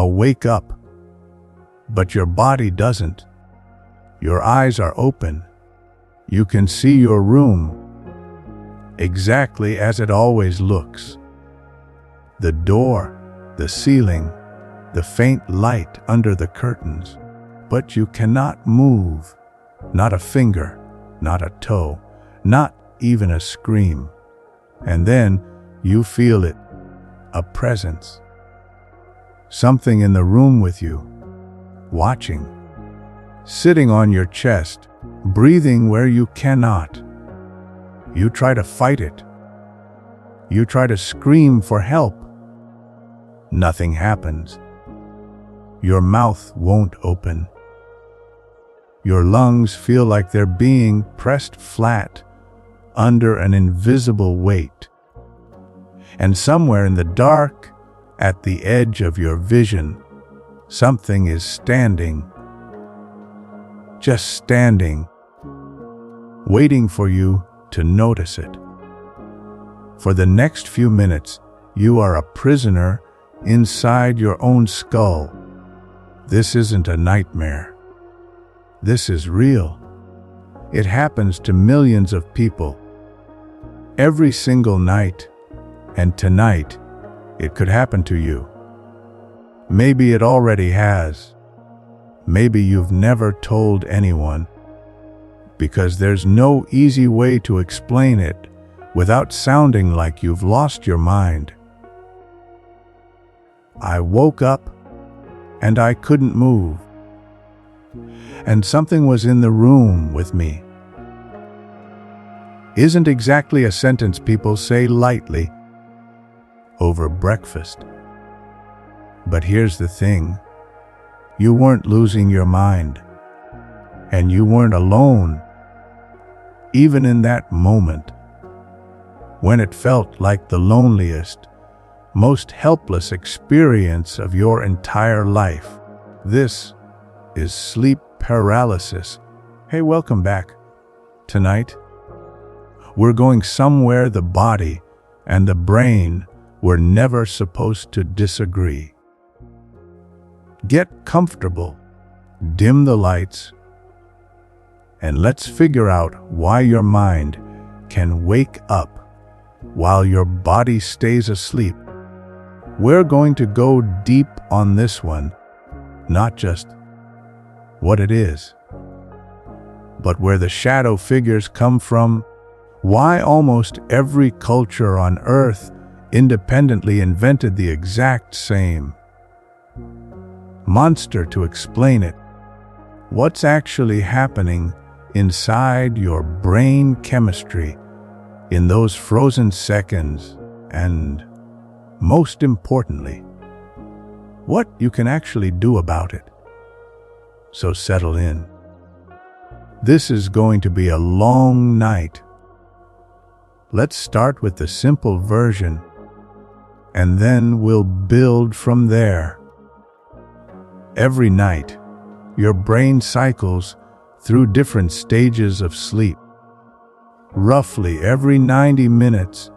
wake up, but your body doesn't. Your eyes are open. You can see your room exactly as it always looks. The door, the ceiling, the faint light under the curtains, but you cannot move, not a finger, not a toe, not even a scream. And then you feel it, a presence. Something in the room with you, watching, sitting on your chest, breathing where you cannot. You try to fight it. You try to scream for help. Nothing happens. Your mouth won't open. Your lungs feel like they're being pressed flat under an invisible weight. And somewhere in the dark, at the edge of your vision, something is standing. Just standing, waiting for you to notice it. For the next few minutes, you are a prisoner inside your own skull. This isn't a nightmare. This is real. It happens to millions of people every single night, and tonight it could happen to you. Maybe it already has. Maybe you've never told anyone, because there's no easy way to explain it without sounding like you've lost your mind. I woke up and I couldn't move, and something was in the room with me. Isn't exactly a sentence people say lightly over breakfast. But here's the thing. You weren't losing your mind, and you weren't alone. Even in that moment, when it felt like the loneliest, most helpless experience of your entire life. This is sleep paralysis. Hey, welcome back. Tonight, we're going somewhere the body and the brain were never supposed to disagree. Get comfortable, dim the lights, and let's figure out why your mind can wake up while your body stays asleep. We're going to go deep on this one, not just what it is, but where the shadow figures come from, why almost every culture on Earth independently invented the exact same monster to explain it, what's actually happening inside your brain chemistry in those frozen seconds, and most importantly, what you can actually do about it. So settle in. This is going to be a long night. Let's start with the simple version, and then we'll build from there. Every night, your brain cycles through different stages of sleep. Roughly every 90 minutes,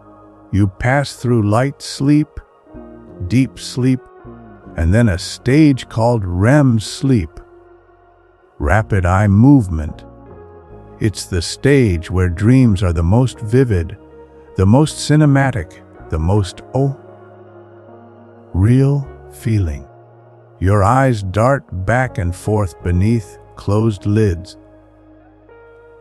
you pass through light sleep, deep sleep, and then a stage called REM sleep, rapid eye movement. It's the stage where dreams are the most vivid, the most cinematic, the most real feeling. Your eyes dart back and forth beneath closed lids.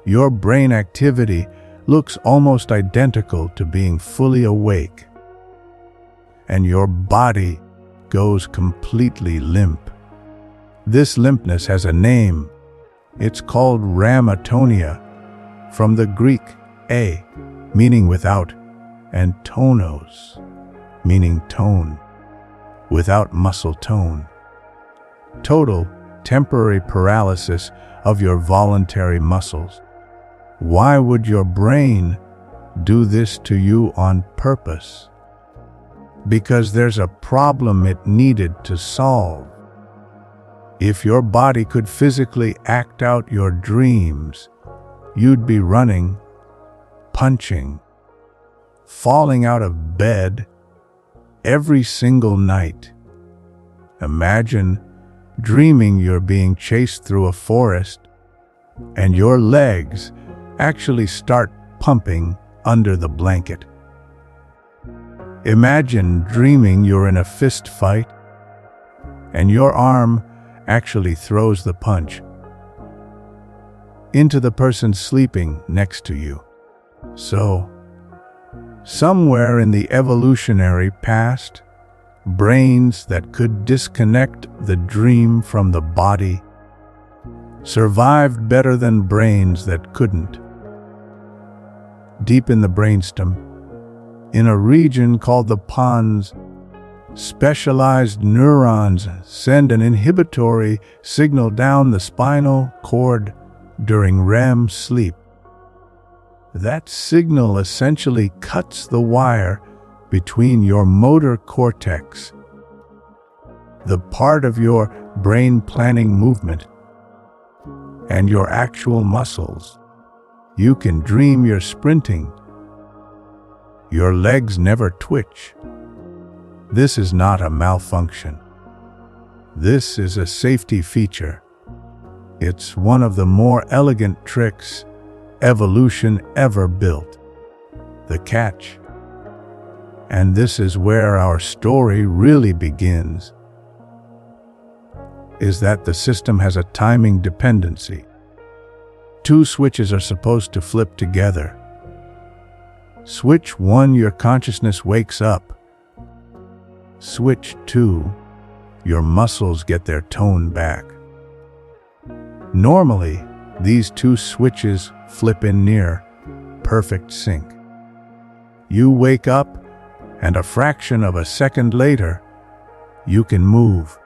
Your brain activity looks almost identical to being fully awake, and your body goes completely limp. This limpness has a name. It's called rhamatonia, from the Greek a, meaning without, and tonos, meaning tone, without muscle tone. Total, temporary paralysis of your voluntary muscles. Why would your brain do this to you on purpose? Because there's a problem it needed to solve. If your body could physically act out your dreams, you'd be running, punching, falling out of bed every single night. Imagine dreaming you're being chased through a forest and your legs actually start pumping under the blanket. Imagine dreaming you're in a fist fight and your arm actually throws the punch into the person sleeping next to you. So, somewhere in the evolutionary past, brains that could disconnect the dream from the body survived better than brains that couldn't. Deep in the brainstem, in a region called the pons, specialized neurons send an inhibitory signal down the spinal cord during REM sleep. That signal essentially cuts the wire between your motor cortex, the part of your brain planning movement, and your actual muscles. You can dream you're sprinting. Your legs never twitch. This is not a malfunction. This is a safety feature. It's one of the more elegant tricks evolution ever built. The catch, and this is where our story really begins, is that the system has a timing dependency. Two switches are supposed to flip together. Switch 1, your consciousness wakes up. Switch 2, your muscles get their tone back. Normally, these two switches flip in near perfect sync. You wake up, and a fraction of a second later, you can move.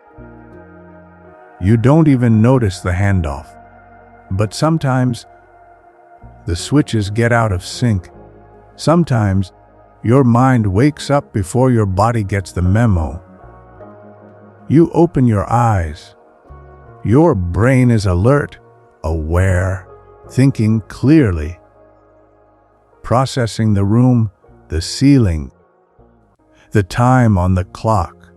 You don't even notice the handoff. But sometimes, the switches get out of sync. Sometimes, your mind wakes up before your body gets the memo. You open your eyes. Your brain is alert, aware, thinking clearly, processing the room, the ceiling, the time on the clock.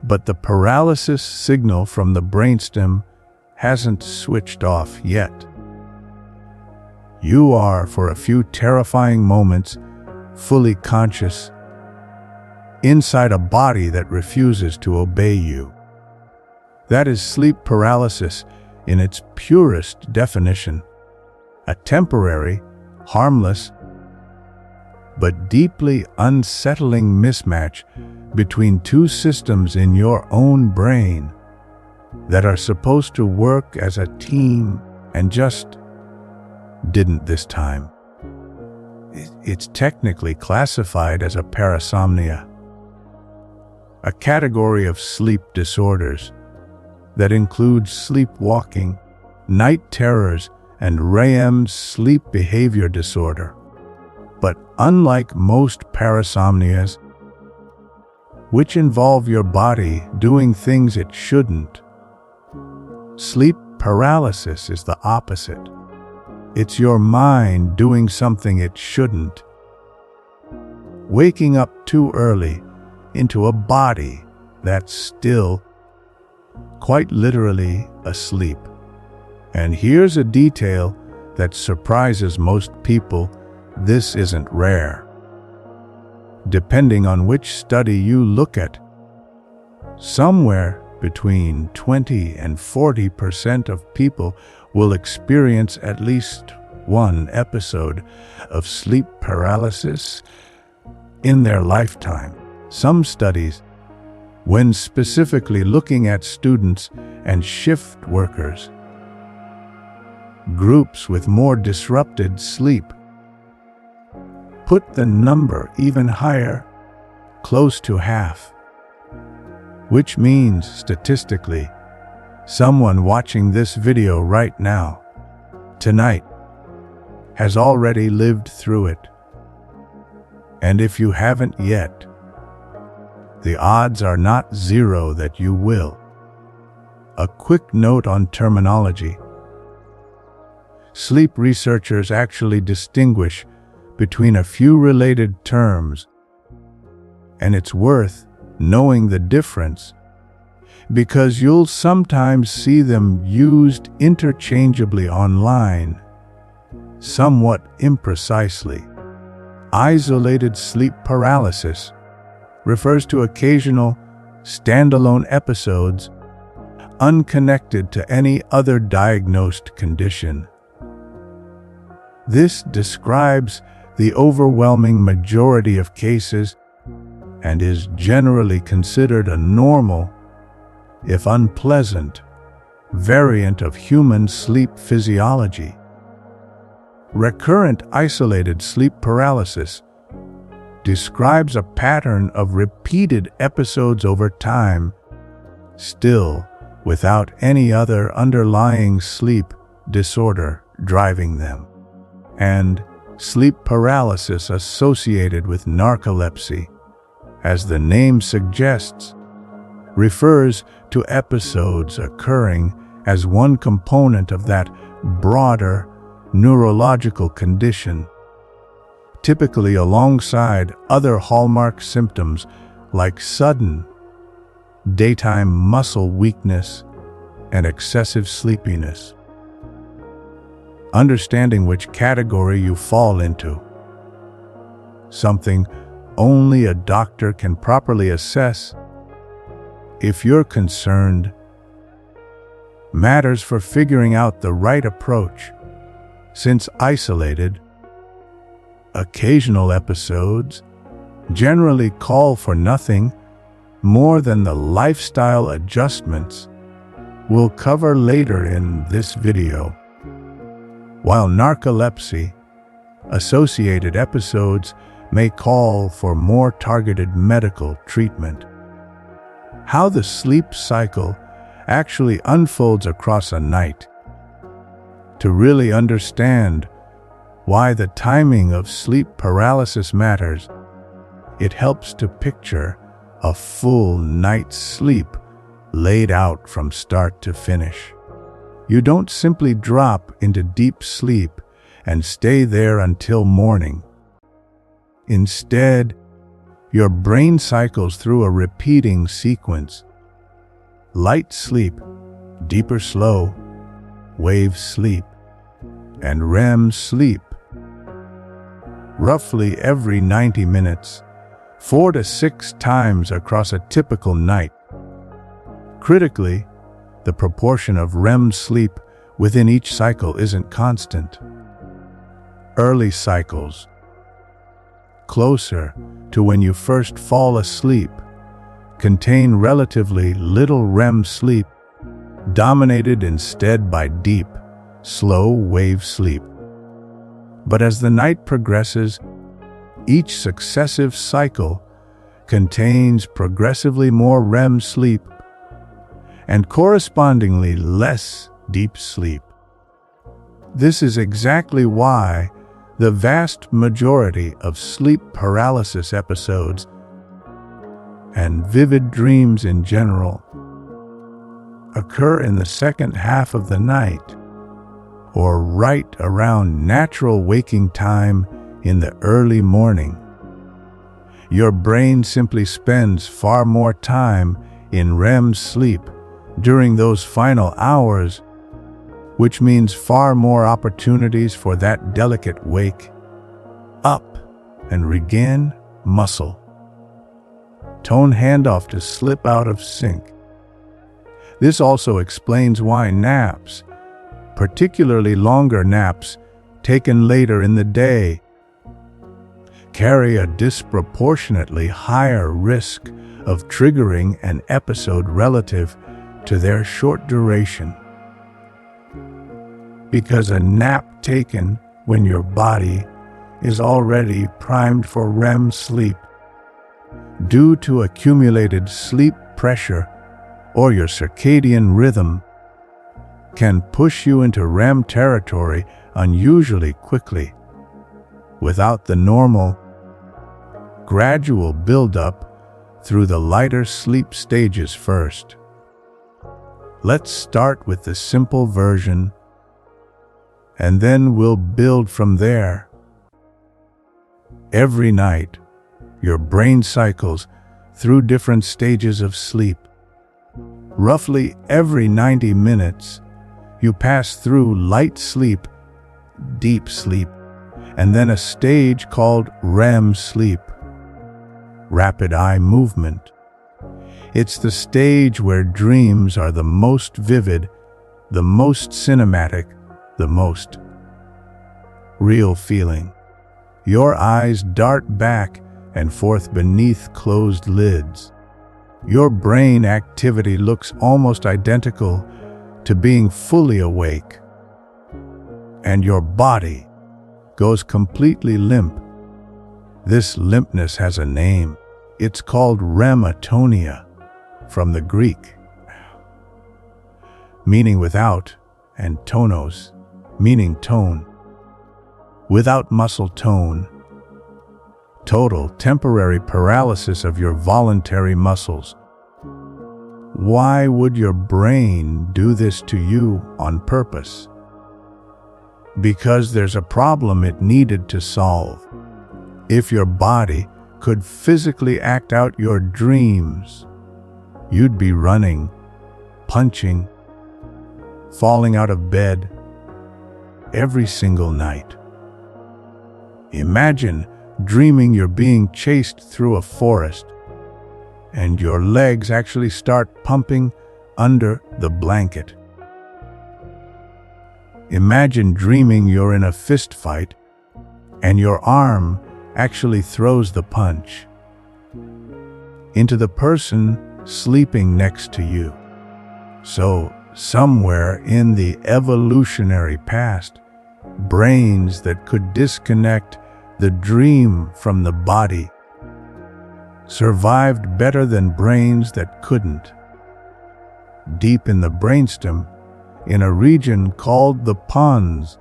But the paralysis signal from the brainstem hasn't switched off yet. You are, for a few terrifying moments, fully conscious, inside a body that refuses to obey you. That is sleep paralysis in its purest definition, a temporary, harmless, but deeply unsettling mismatch between two systems in your own brain that are supposed to work as a team and just didn't this time. It's technically classified as a parasomnia, a category of sleep disorders that includes sleepwalking, night terrors, and REM sleep behavior disorder. But unlike most parasomnias, which involve your body doing things it shouldn't, sleep paralysis is the opposite. It's your mind doing something it shouldn't. Waking up too early into a body that's still, quite literally, asleep. And here's a detail that surprises most people: this isn't rare. Depending on which study you look at, somewhere between 20 and 40% of people will experience at least one episode of sleep paralysis in their lifetime. Some studies, when specifically looking at students and shift workers, groups with more disrupted sleep, put the number even higher, close to half. Which means, statistically, someone watching this video right now, tonight, has already lived through it. And if you haven't yet, the odds are not zero that you will. A quick note on terminology. Sleep researchers actually distinguish between a few related terms, and it's worth knowing the difference, because you'll sometimes see them used interchangeably online, somewhat imprecisely. Isolated sleep paralysis refers to occasional, standalone episodes unconnected to any other diagnosed condition. This describes the overwhelming majority of cases and is generally considered a normal, if unpleasant, variant of human sleep physiology. Recurrent isolated sleep paralysis describes a pattern of repeated episodes over time, still without any other underlying sleep disorder driving them. And sleep paralysis associated with narcolepsy, as the name suggests, refers to episodes occurring as one component of that broader neurological condition, typically alongside other hallmark symptoms like sudden daytime muscle weakness and excessive sleepiness. Understanding which category you fall into, something only a doctor can properly assess if you're concerned, matters for figuring out the right approach, since isolated, occasional episodes generally call for nothing more than the lifestyle adjustments we'll cover later in this video. While narcolepsy-associated episodes may call for more targeted medical treatment. How the sleep cycle actually unfolds across a night. To really understand why the timing of sleep paralysis matters, it helps to picture a full night's sleep laid out from start to finish. You don't simply drop into deep sleep and stay there until morning. Instead, your brain cycles through a repeating sequence. Light sleep, deeper slow, wave sleep, and REM sleep. Roughly every 90 minutes, 4 to 6 times across a typical night. Critically, the proportion of REM sleep within each cycle isn't constant. Early cycles, closer to when you first fall asleep, contain relatively little REM sleep, dominated instead by deep, slow wave sleep. But as the night progresses, each successive cycle contains progressively more REM sleep and correspondingly less deep sleep. This is exactly why the vast majority of sleep paralysis episodes and vivid dreams in general occur in the second half of the night, or right around natural waking time in the early morning. Your brain simply spends far more time in REM sleep during those final hours, which means far more opportunities for that delicate wake up and regain muscle tone handoff to slip out of sync. This also explains why naps, particularly longer naps taken later in the day, carry a disproportionately higher risk of triggering an episode relative to their short duration. Because a nap taken when your body is already primed for REM sleep due to accumulated sleep pressure or your circadian rhythm can push you into REM territory unusually quickly, without the normal, gradual build-up through the lighter sleep stages first. Let's start with the simple version, and then we'll build from there. Every night, your brain cycles through different stages of sleep. Roughly every 90 minutes, you pass through light sleep, deep sleep, and then a stage called REM sleep, rapid eye movement. It's the stage where dreams are the most vivid, the most cinematic, the most real feeling. Your eyes dart back and forth beneath closed lids. Your brain activity looks almost identical to being fully awake. And your body goes completely limp. This limpness has a name. It's called rematonia, from the Greek, meaning without, and tonos, meaning tone. Without muscle tone, total temporary paralysis of your voluntary muscles. Why would your brain do this to you on purpose? Because there's a problem it needed to solve. If your body could physically act out your dreams, you'd be running, punching, falling out of bed every single night. Imagine dreaming you're being chased through a forest and your legs actually start pumping under the blanket. Imagine dreaming you're in a fist fight and your arm actually throws the punch into the person sleeping next to you. So, somewhere in the evolutionary past, brains that could disconnect the dream from the body survived better than brains that couldn't. Deep in the brainstem, in a region called the pons,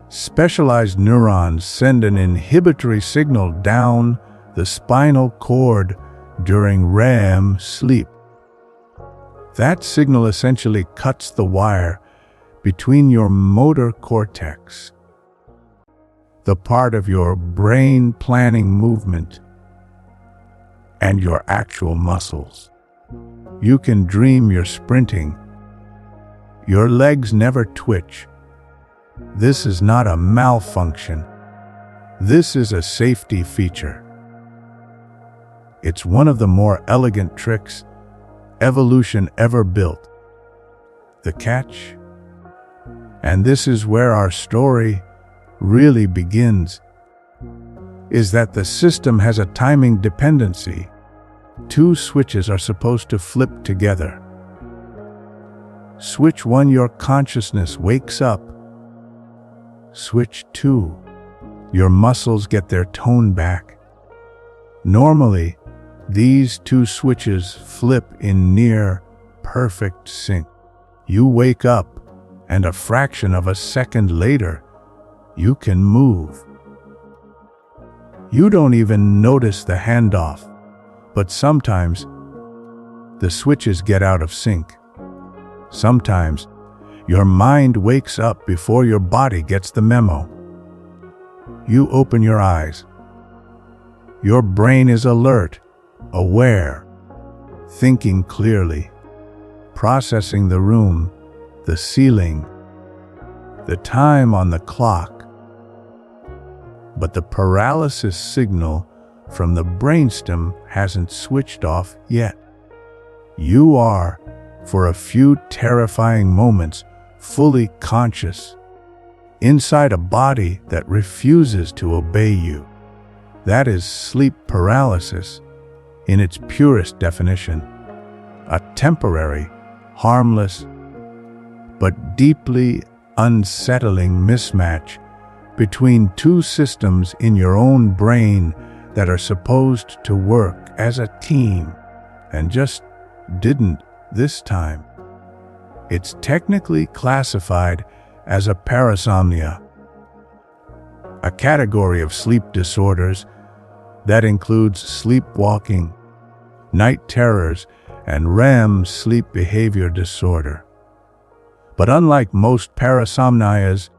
specialized neurons send an inhibitory signal down the spinal cord during REM sleep. That signal essentially cuts the wire between your motor cortex, the part of your brain planning movement, and your actual muscles. You can dream you're sprinting. Your legs never twitch. This is not a malfunction. This is a safety feature. It's one of the more elegant tricks evolution ever built. The catch, and this is where our story really begins, is that the system has a timing dependency. Two switches are supposed to flip together. Switch 1, your consciousness wakes up. Switch 2, your muscles get their tone back. Normally, these two switches flip in near perfect sync. You wake up, and a fraction of a second later, you can move. You don't even notice the handoff, but sometimes the switches get out of sync. Sometimes your mind wakes up before your body gets the memo. You open your eyes. Your brain is alert, aware, thinking clearly, processing the room, the ceiling, the time on the clock. But the paralysis signal from the brainstem hasn't switched off yet. You are, for a few terrifying moments, fully conscious, inside a body that refuses to obey you. That is sleep paralysis in its purest definition. A temporary, harmless, but deeply unsettling mismatch between two systems in your own brain that are supposed to work as a team, and just didn't this time. It's technically classified as a parasomnia, a category of sleep disorders that includes sleepwalking, night terrors, and REM sleep behavior disorder. But unlike most parasomnias,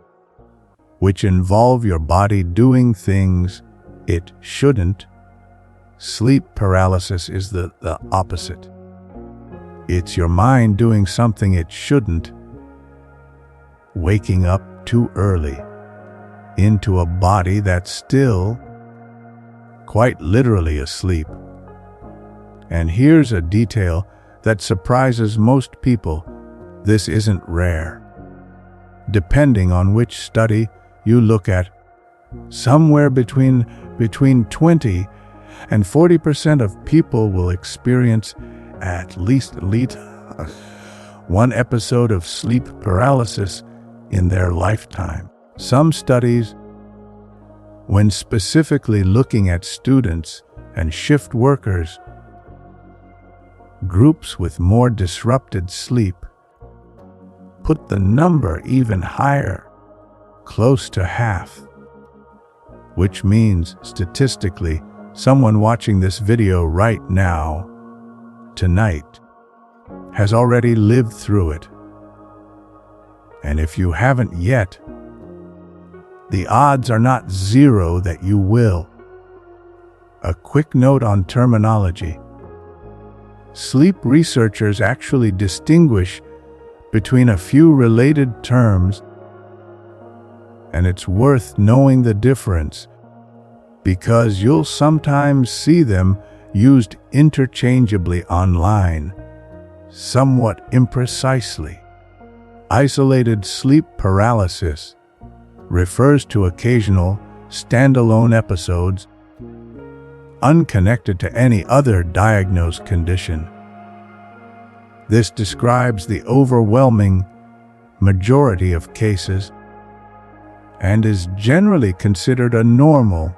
which involve your body doing things it shouldn't, Sleep paralysis is the opposite. It's your mind doing something it shouldn't, waking up too early into a body that's still, quite literally, asleep. And here's a detail that surprises most people. This isn't rare. Depending on which study you look at, somewhere between 20 and 40% of people will experience at least one episode of sleep paralysis in their lifetime. Some studies, when specifically looking at students and shift workers, groups with more disrupted sleep, put the number even higher, close to half. Which means, statistically, someone watching this video right now, tonight, has already lived through it. And if you haven't yet, the odds are not zero that you will. A quick note on terminology. Sleep researchers actually distinguish between a few related terms, and it's worth knowing the difference because you'll sometimes see them used interchangeably online, somewhat imprecisely. Isolated sleep paralysis refers to occasional, standalone episodes unconnected to any other diagnosed condition. This describes the overwhelming majority of cases and is generally considered a normal,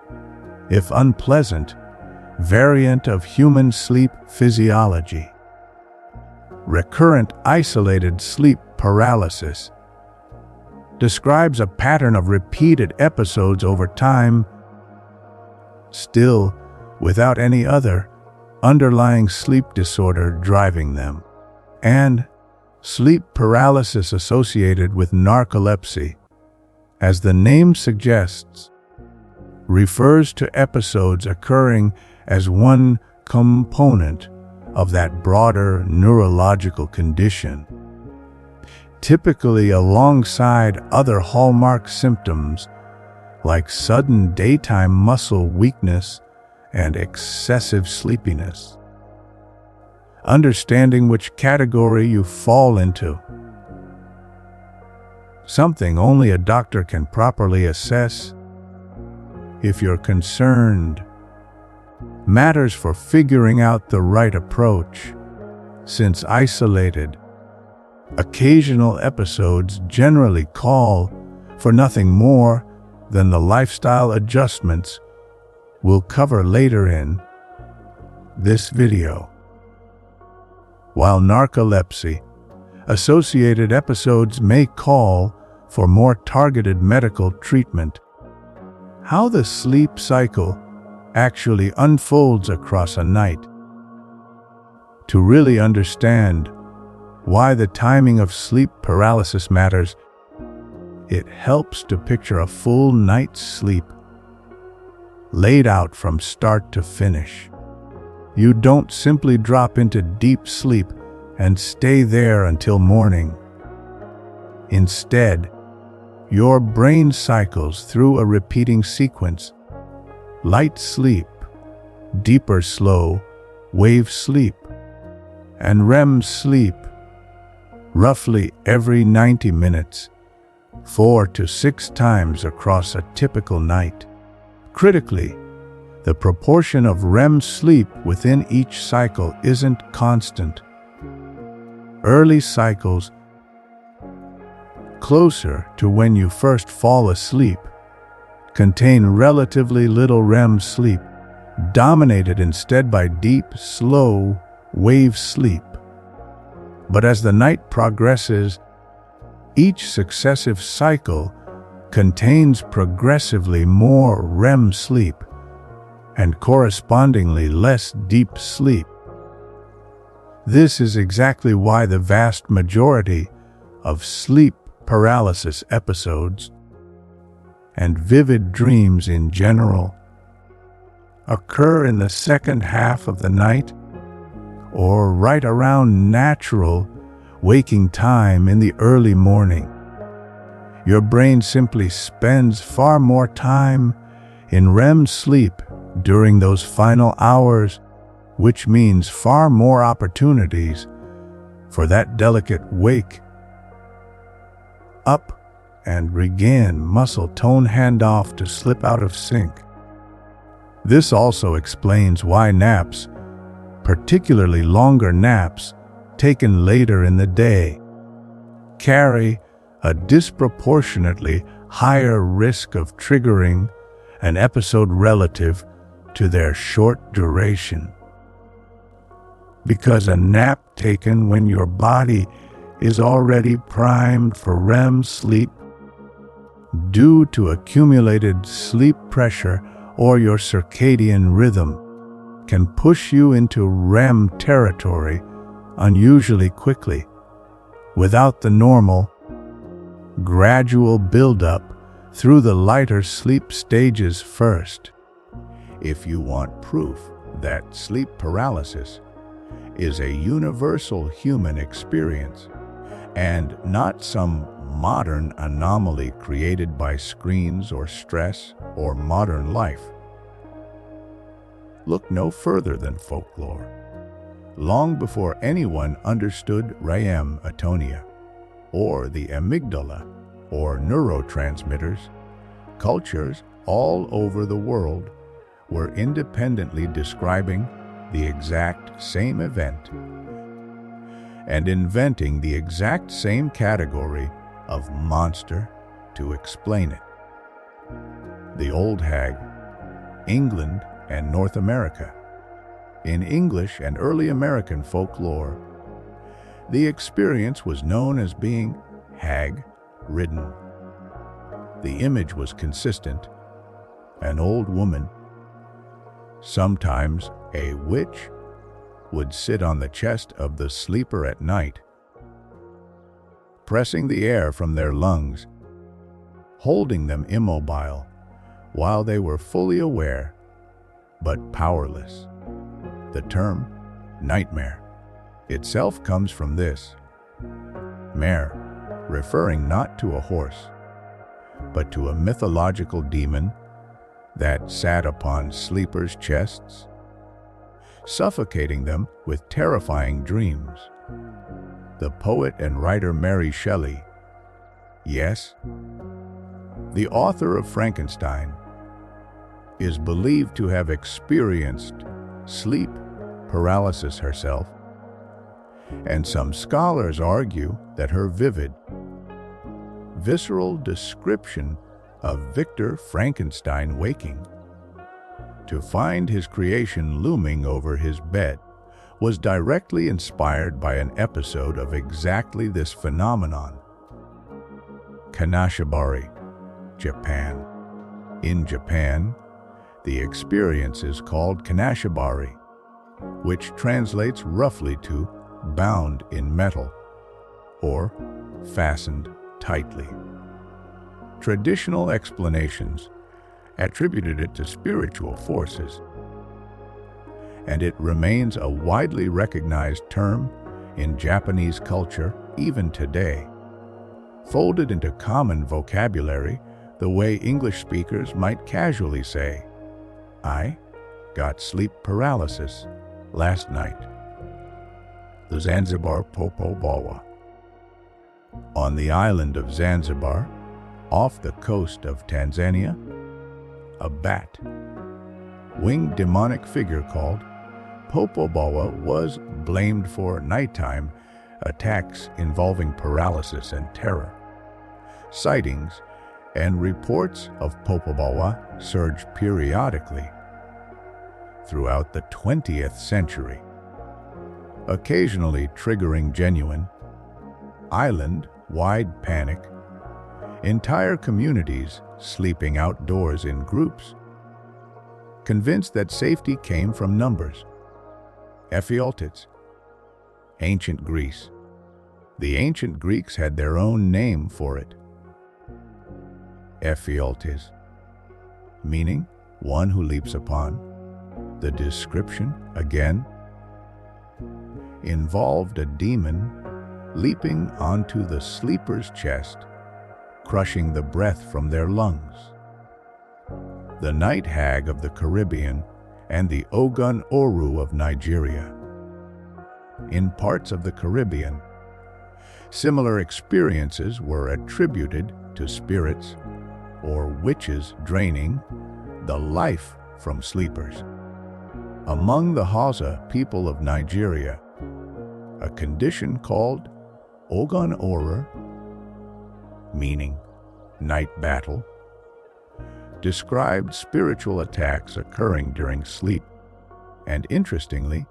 if unpleasant, variant of human sleep physiology. Recurrent isolated sleep paralysis describes a pattern of repeated episodes over time, still without any other underlying sleep disorder driving them. And sleep paralysis associated with narcolepsy, as the name suggests, refers to episodes occurring as one component of that broader neurological condition, typically alongside other hallmark symptoms like sudden daytime muscle weakness and excessive sleepiness. Understanding which category you fall into, something only a doctor can properly assess if you're concerned, matters for figuring out the right approach, since isolated, occasional episodes generally call for nothing more than the lifestyle adjustments we'll cover later in this video. While narcolepsy-associated episodes may call for more targeted medical treatment, how the sleep cycle actually unfolds across a night. To really understand why the timing of sleep paralysis matters, it helps to picture a full night's sleep laid out from start to finish. You don't simply drop into deep sleep and stay there until morning. Instead, your brain cycles through a repeating sequence: light sleep, deeper slow wave sleep, and REM sleep, roughly every 90 minutes, 4 to 6 times across a typical night. Critically, the proportion of REM sleep within each cycle isn't constant. Early cycles, closer to when you first fall asleep, contain relatively little REM sleep, dominated instead by deep, slow wave sleep. But as the night progresses, each successive cycle contains progressively more REM sleep and correspondingly less deep sleep. This is exactly why the vast majority of sleep paralysis episodes, and vivid dreams in general, occur in the second half of the night or right around natural waking time in the early morning. Your brain simply spends far more time in REM sleep during those final hours, which means far more opportunities for that delicate wake up and regain muscle tone handoff to slip out of sync. This also explains why naps, particularly longer naps taken later in the day, carry a disproportionately higher risk of triggering an episode relative to their short duration. Because a nap taken when your body is already primed for REM sleep due to accumulated sleep pressure or your circadian rhythm can push you into REM territory unusually quickly, without the normal, gradual buildup through the lighter sleep stages first. If you want proof that sleep paralysis is a universal human experience and not some modern anomaly created by screens or stress or modern life, look no further than folklore. Long before anyone understood REM atonia, or the amygdala, or neurotransmitters, cultures all over the world were independently describing the exact same event and inventing the exact same category of monster to explain it. The Old Hag, England and North America. In English and early American folklore, the experience was known as being hag-ridden. The image was consistent: an old woman, sometimes a witch, would sit on the chest of the sleeper at night, pressing the air from their lungs, holding them immobile while they were fully aware but powerless. The term nightmare itself comes from this: mare, referring not to a horse, but to a mythological demon that sat upon sleepers' chests, suffocating them with terrifying dreams. The poet and writer Mary Shelley, yes, the author of Frankenstein, is believed to have experienced sleep paralysis herself, and some scholars argue that her vivid, visceral description of Victor Frankenstein waking to find his creation looming over his bed was directly inspired by an episode of exactly this phenomenon. Kanashibari, Japan. In Japan, the experience is called kanashibari, which translates roughly to bound in metal or fastened tightly. Traditional explanations attributed it to spiritual forces, and it remains a widely recognized term in Japanese culture even today, folded into common vocabulary the way English speakers might casually say, "I got sleep paralysis last night." The Zanzibar Popo Bawa. On the island of Zanzibar, off the coast of Tanzania, a bat-winged demonic figure called Popo Bawa was blamed for nighttime attacks involving paralysis and terror. Sightings and reports of Popo Bawa surged periodically throughout the 20th century, occasionally triggering genuine, island-wide panic, entire communities sleeping outdoors in groups, convinced that safety came from numbers. Ephialtids, ancient Greece. The ancient Greeks had their own name for it. Ephialtes, meaning one who leaps upon, The description, again, involved a demon leaping onto the sleeper's chest, crushing the breath from their lungs. The night hag of the Caribbean and the Ogun Oru of Nigeria. In parts of the Caribbean, similar experiences were attributed to spirits or witches draining the life from sleepers. Among the Hausa people of Nigeria, a condition called Ogun Oru, meaning night battle, described spiritual attacks occurring during sleep, and interestingly,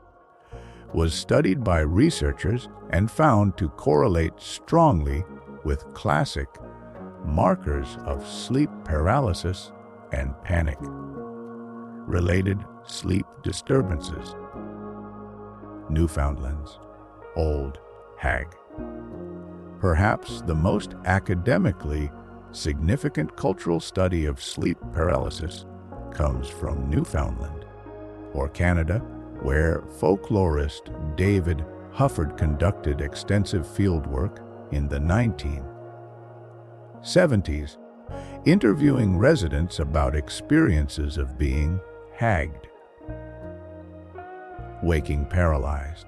was studied by researchers and found to correlate strongly with classic markers of sleep paralysis and panic-related sleep disturbances. Newfoundland's Old Hag. Perhaps the most academically significant cultural study of sleep paralysis comes from Newfoundland, or Canada, where folklorist David Hufford conducted extensive fieldwork in the 1970s, interviewing residents about experiences of being hagged, waking paralyzed,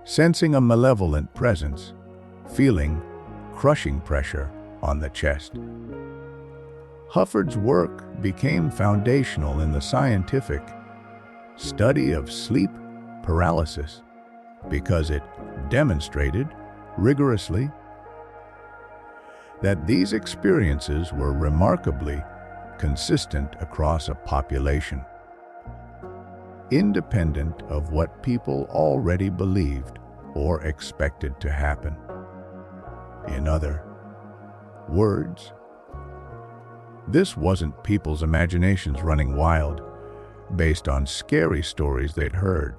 sensing a malevolent presence, feeling crushing pressure on the chest. Hufford's work became foundational in the scientific study of sleep paralysis because it demonstrated rigorously that these experiences were remarkably consistent across a population, independent of what people already believed or expected to happen. In other words, this wasn't people's imaginations running wild based on scary stories they'd heard.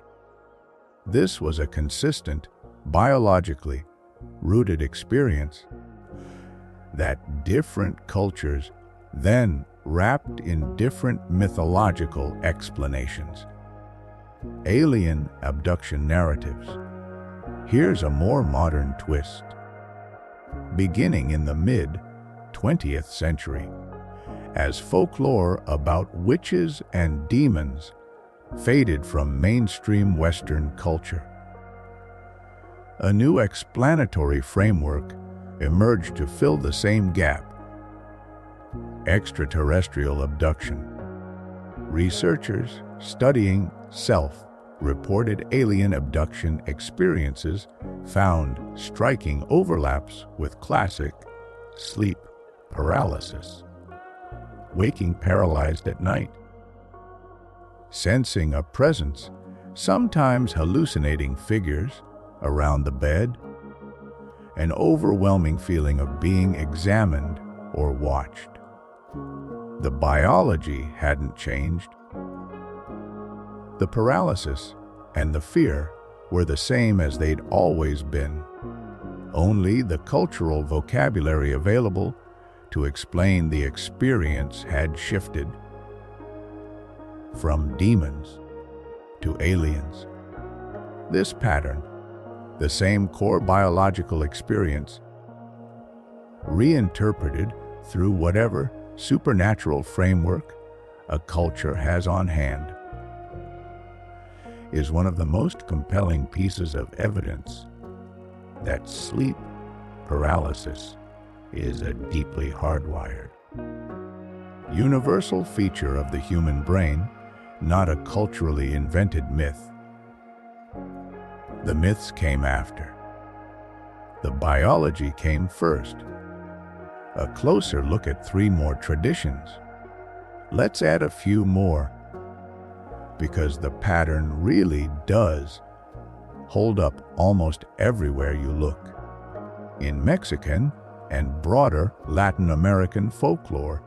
This was a consistent, biologically rooted experience that different cultures then wrapped in different mythological explanations. Alien abduction narratives. Here's a more modern twist. Beginning in the mid-20th century, as folklore about witches and demons faded from mainstream Western culture, a new explanatory framework emerged to fill the same gap: extraterrestrial abduction. Researchers studying self-reported alien abduction experiences found striking overlaps with classic sleep paralysis, waking paralyzed at night, sensing a presence, sometimes hallucinating figures around the bed, an overwhelming feeling of being examined or watched. The biology hadn't changed. The paralysis and the fear were the same as they'd always been. Only the cultural vocabulary available to explain the experience had shifted from demons to aliens. This pattern, the same core biological experience, reinterpreted through whatever supernatural framework a culture has on hand, is one of the most compelling pieces of evidence that sleep paralysis is a deeply hardwired, universal feature of the human brain, not a culturally invented myth. The myths came after. The biology came first. A closer look at 3 more traditions. Let's add a few more, because the pattern really does hold up almost everywhere you look. In Mexican and broader Latin American folklore,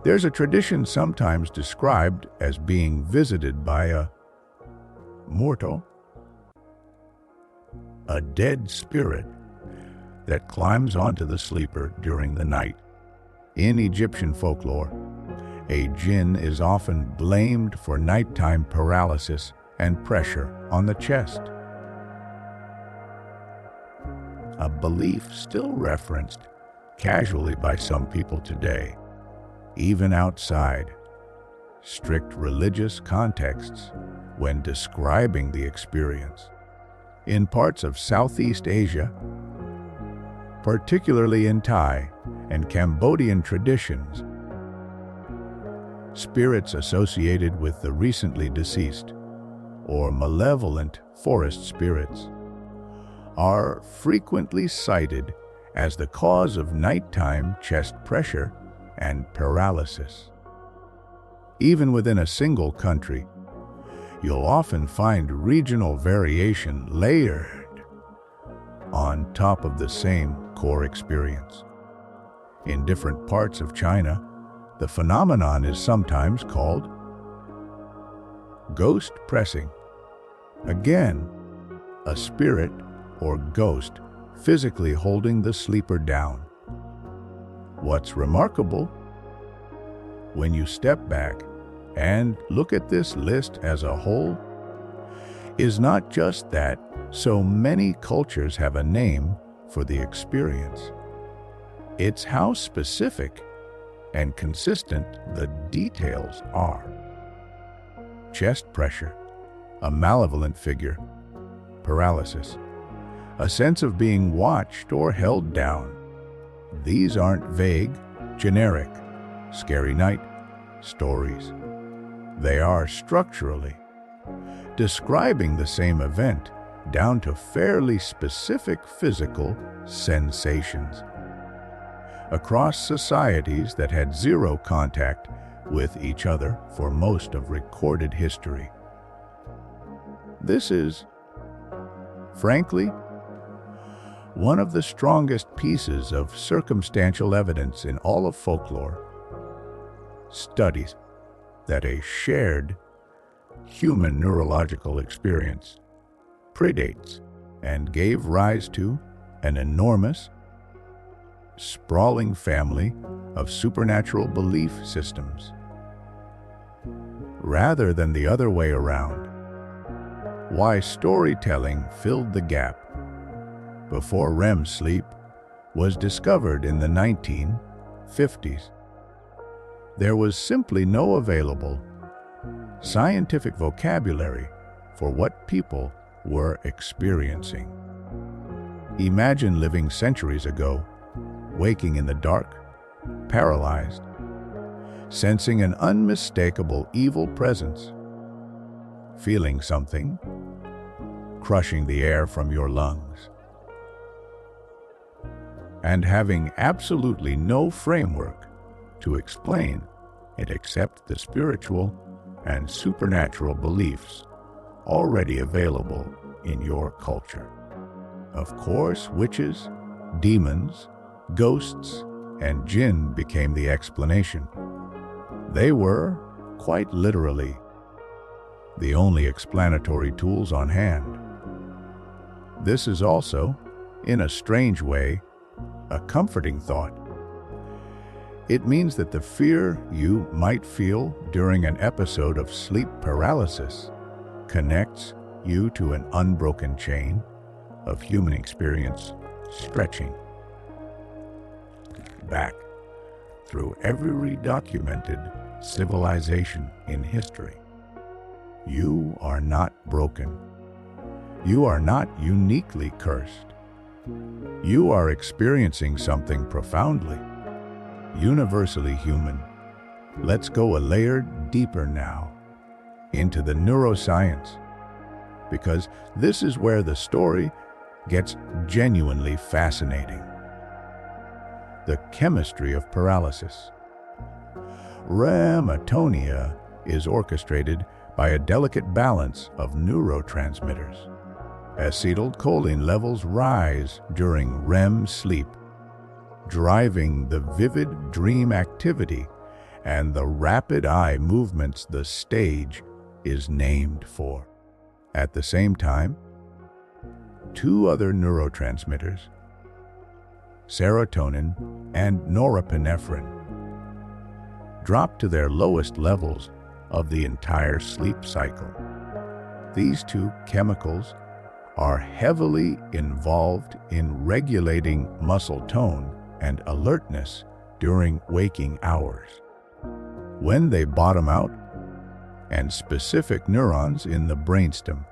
there's a tradition sometimes described as being visited by a muerto, a dead spirit that climbs onto the sleeper during the night. In Egyptian folklore, A jinn is often blamed for nighttime paralysis and pressure on the chest. A belief still referenced casually by some people today, even outside strict religious contexts when describing the experience. In parts of Southeast Asia, particularly in Thai and Cambodian traditions, spirits associated with the recently deceased or malevolent forest spirits are frequently cited as the cause of nighttime chest pressure and paralysis. Even within a single country, you'll often find regional variation layered on top of the same core experience. In different parts of China, the phenomenon is sometimes called ghost pressing. Again, a spirit or ghost physically holding the sleeper down. What's remarkable, when you step back and look at this list as a whole, is not just that so many cultures have a name for the experience. It's how specific and consistent the details are. Chest pressure, a malevolent figure. Paralysis, a sense of being watched or held down. These aren't vague, generic, scary night stories. They are structurally describing the same event down to fairly specific physical sensations. Across societies that had zero contact with each other for most of recorded history. This is, frankly, one of the strongest pieces of circumstantial evidence in all of folklore. Studies that a shared human neurological experience predates and gave rise to an enormous, sprawling family of supernatural belief systems, rather than the other way around. Why storytelling filled the gap before REM sleep was discovered in the 1950s. There was simply no available scientific vocabulary for what people were experiencing. Imagine living centuries ago, waking in the dark, paralyzed, sensing an unmistakable evil presence, feeling something crushing the air from your lungs, and having absolutely no framework to explain it except the spiritual and supernatural beliefs already available in your culture. Of course, witches, demons, ghosts, and jinn became the explanation. They were, quite literally, the only explanatory tools on hand. This is also, in a strange way, a comforting thought. It means that the fear you might feel during an episode of sleep paralysis connects you to an unbroken chain of human experience stretching back through every documented civilization in history. You are not broken. You are not uniquely cursed. You are experiencing something profoundly, universally human. Let's go a layer deeper now into the neuroscience, because this is where the story gets genuinely fascinating. The chemistry of paralysis. REM atonia is orchestrated by a delicate balance of neurotransmitters. Acetylcholine levels rise during REM sleep, driving the vivid dream activity and the rapid eye movements the stage is named for. At the same time, two other neurotransmitters, serotonin and norepinephrine, drop to their lowest levels of the entire sleep cycle. These two chemicals are heavily involved in regulating muscle tone and alertness during waking hours. When they bottom out, and specific neurons in the brainstem,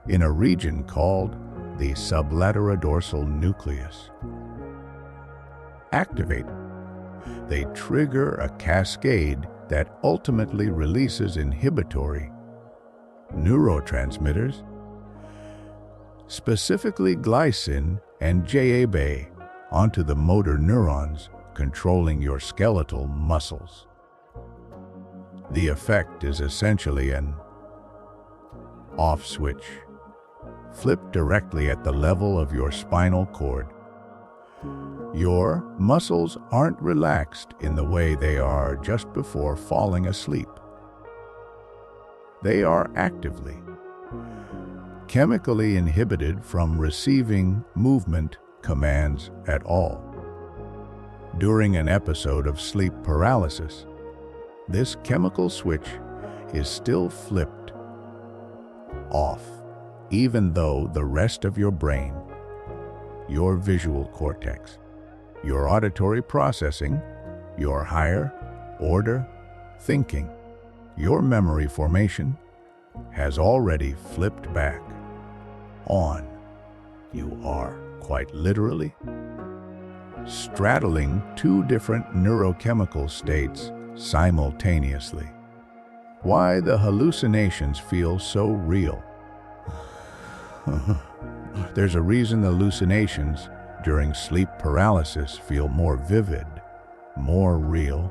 in a region called the sublaterodorsal nucleus, activate, they trigger a cascade that ultimately releases inhibitory neurotransmitters, specifically glycine and GABA, onto the motor neurons controlling your skeletal muscles. The effect is essentially an off switch, flipped directly at the level of your spinal cord. Your muscles aren't relaxed in the way they are just before falling asleep. They are actively, chemically inhibited from receiving movement commands at all. During an episode of sleep paralysis, this chemical switch is still flipped off, even though the rest of your brain, your visual cortex, your auditory processing, your higher order thinking, your memory formation has already flipped back on. You are, quite literally, straddling two different neurochemical states simultaneously. Why the hallucinations feel so real? There's a reason hallucinations during sleep paralysis feel more vivid, more real,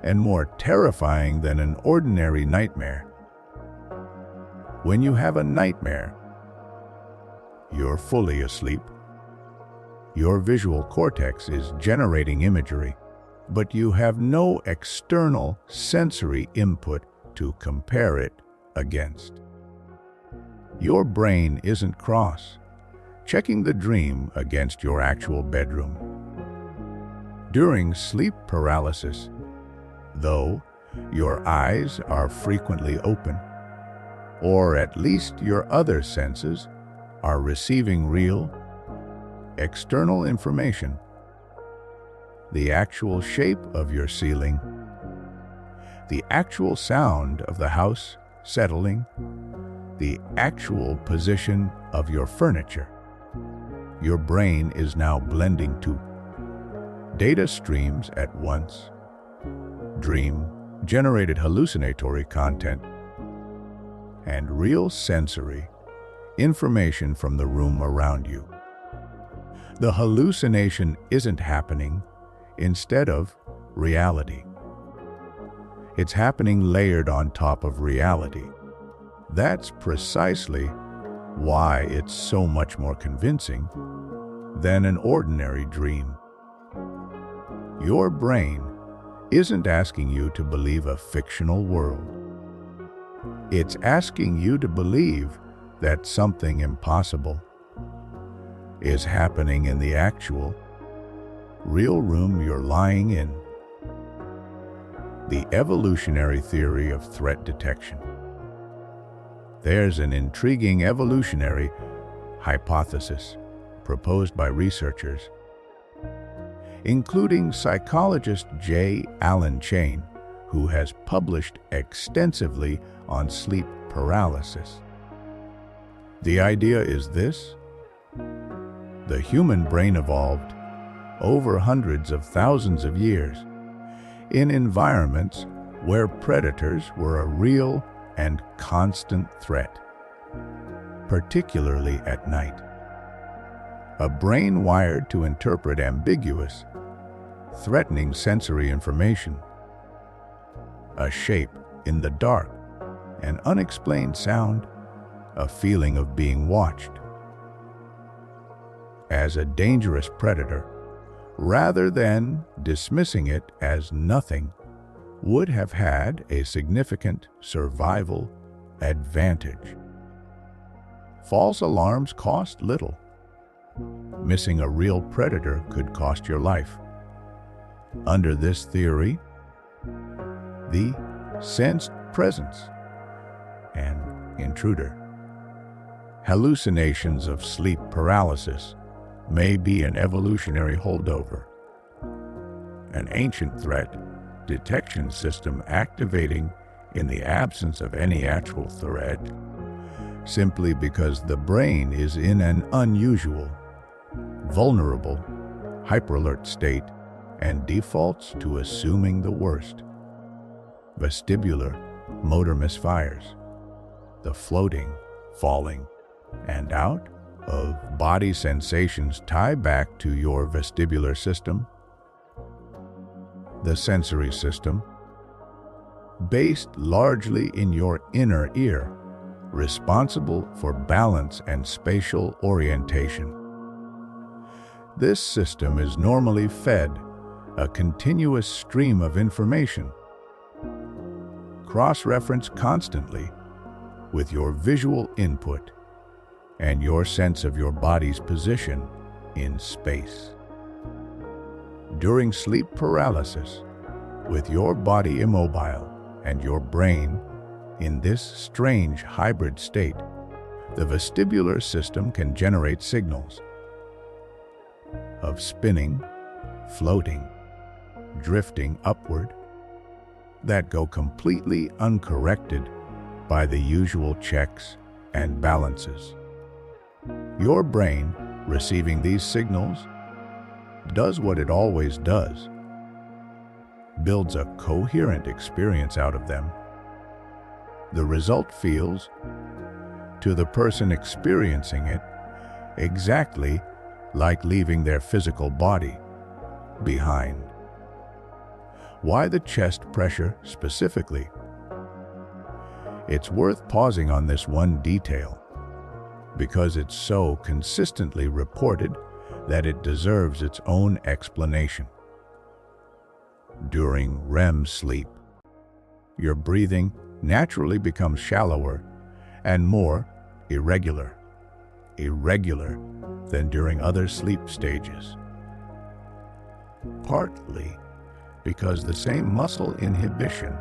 and more terrifying than an ordinary nightmare. When you have a nightmare, you're fully asleep. Your visual cortex is generating imagery, but you have no external sensory input to compare it against. Your brain isn't checking the dream against your actual bedroom. During sleep paralysis, though, your eyes are frequently open, or at least your other senses are receiving real, external information. The actual shape of your ceiling, the actual sound of the house settling, the actual position of your furniture. Your brain is now blending two data streams at once: dream-generated hallucinatory content and real sensory information from the room around you. The hallucination isn't happening instead of reality. It's happening layered on top of reality. That's precisely why it's so much more convincing than an ordinary dream. Your brain isn't asking you to believe a fictional world. It's asking you to believe that something impossible is happening in the actual, real room you're lying in. The evolutionary theory of threat detection. There's an intriguing evolutionary hypothesis proposed by researchers, including psychologist J. Allen Chain, who has published extensively on sleep paralysis. The idea is this: the human brain evolved over hundreds of thousands of years in environments where predators were a real and constant threat, particularly at night. A brain wired to interpret ambiguous, threatening sensory information, a shape in the dark, an unexplained sound, a feeling of being watched, as a dangerous predator, rather than dismissing it as nothing, would have had a significant survival advantage. False alarms cost little. Missing a real predator could cost your life. Under this theory, the sensed presence and intruder. Hallucinations of sleep paralysis may be an evolutionary holdover, an ancient threat detection system activating in the absence of any actual threat, simply because the brain is in an unusual, vulnerable, hyperalert state and defaults to assuming the worst. Vestibular motor misfires, the floating, falling, and out of body sensations tie back to your vestibular system, the sensory system, based largely in your inner ear, responsible for balance and spatial orientation. This system is normally fed a continuous stream of information, cross-referenced constantly with your visual input and your sense of your body's position in space. During sleep paralysis, with your body immobile and your brain in this strange hybrid state, the vestibular system can generate signals of spinning, floating, drifting upward that go completely uncorrected by the usual checks and balances. Your brain, receiving these signals, does what it always does, builds a coherent experience out of them. The result feels, to the person experiencing it, exactly like leaving their physical body behind. Why the chest pressure specifically? It's worth pausing on this one detail, because it's so consistently reported that it deserves its own explanation. During REM sleep, your breathing naturally becomes shallower and more irregular than during other sleep stages. Partly because the same muscle inhibition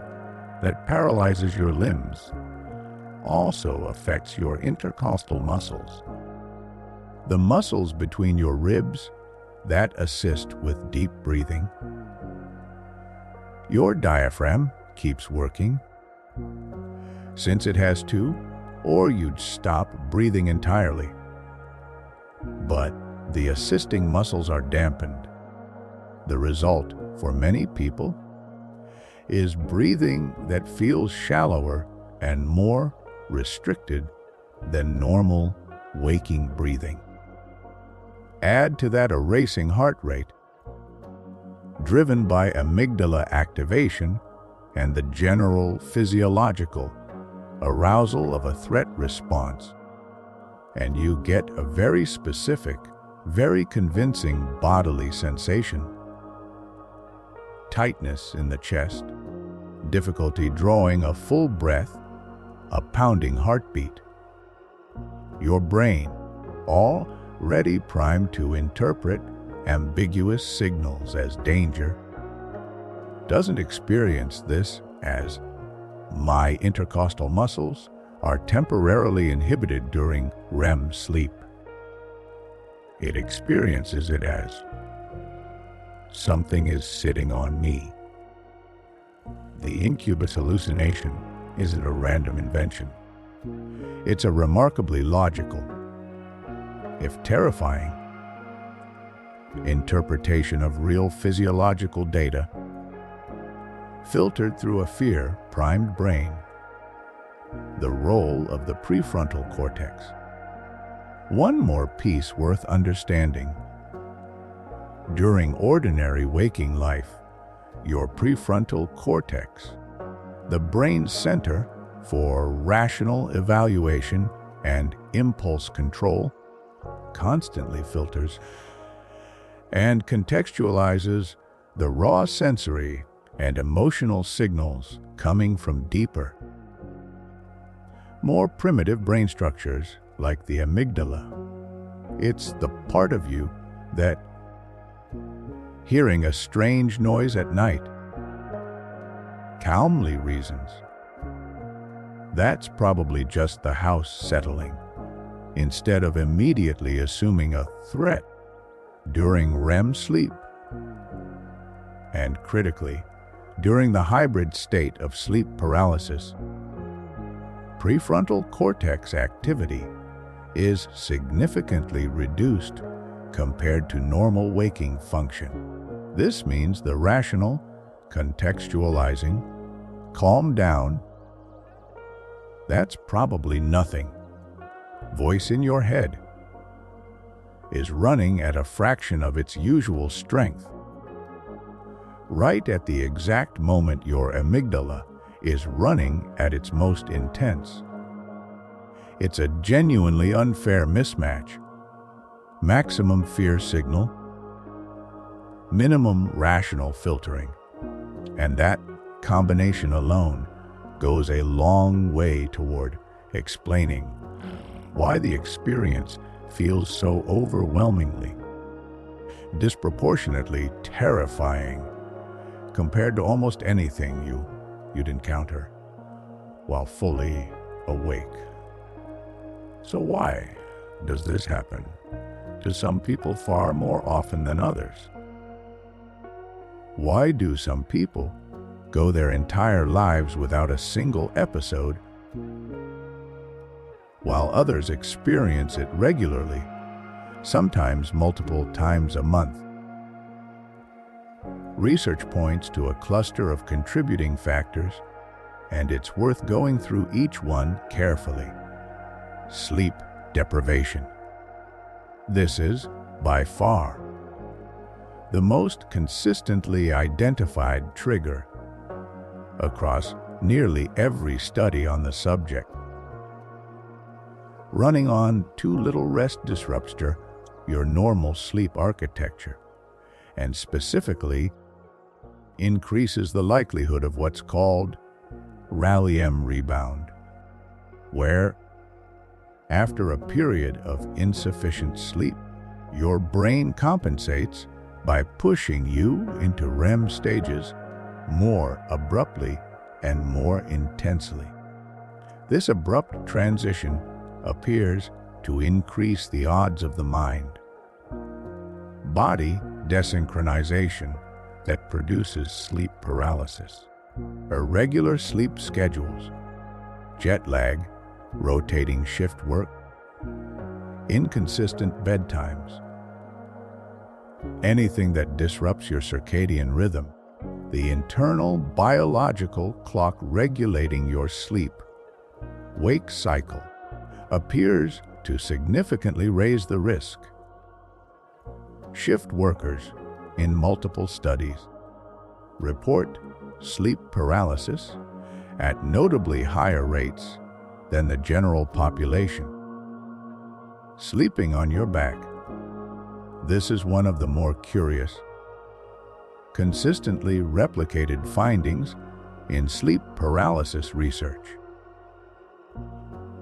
that paralyzes your limbs also affects your intercostal muscles, the muscles between your ribs that assist with deep breathing. Your diaphragm keeps working, since it has to, or you'd stop breathing entirely. But the assisting muscles are dampened. The result, for many people, is breathing that feels shallower and more restricted than normal waking breathing. Add to that a racing heart rate, driven by amygdala activation and the general physiological arousal of a threat response, and you get a very specific, very convincing bodily sensation. Tightness in the chest, difficulty drawing a full breath, a pounding heartbeat. Your brain, already primed to interpret ambiguous signals as danger, doesn't experience this as my intercostal muscles are temporarily inhibited during REM sleep. It experiences it as something is sitting on me. The incubus hallucination isn't a random invention. It's a remarkably logical, if terrifying, interpretation of real physiological data, filtered through a fear-primed brain. The role of the prefrontal cortex. One more piece worth understanding. During ordinary waking life, your prefrontal cortex, the brain's center for rational evaluation and impulse control, constantly filters and contextualizes the raw sensory and emotional signals coming from deeper, more primitive brain structures like the amygdala. It's the part of you that hearing a strange noise at night, calmly reasons, that's probably just the house settling, instead of immediately assuming a threat during REM sleep. And critically, during the hybrid state of sleep paralysis, prefrontal cortex activity is significantly reduced compared to normal waking function. This means the rational, contextualizing, calm down, that's probably nothing, voice in your head is running at a fraction of its usual strength, right at the exact moment your amygdala is running at its most intense. It's a genuinely unfair mismatch. Maximum fear signal, minimum rational filtering, and that combination alone goes a long way toward explaining why the experience feels so overwhelmingly, disproportionately terrifying compared to almost anything you'd encounter while fully awake. So why does this happen to some people far more often than others? Why do some people go their entire lives without a single episode, while others experience it regularly, sometimes multiple times a month? Research points to a cluster of contributing factors, and it's worth going through each one carefully. Sleep deprivation. This is, by far, the most consistently identified trigger across nearly every study on the subject. Running on too little rest disrupts your normal sleep architecture, and specifically increases the likelihood of what's called REM rebound, where, after a period of insufficient sleep, your brain compensates by pushing you into REM stages more abruptly and more intensely. This abrupt transition appears to increase the odds of the mind-body desynchronization that produces sleep paralysis. Irregular sleep schedules, jet lag, rotating shift work, inconsistent bedtimes, anything that disrupts your circadian rhythm, the internal biological clock regulating your sleep-wake cycle, appears to significantly raise the risk. Shift workers in multiple studies report sleep paralysis at notably higher rates than the general population. Sleeping on your back. This is one of the more curious, consistently replicated findings in sleep paralysis research.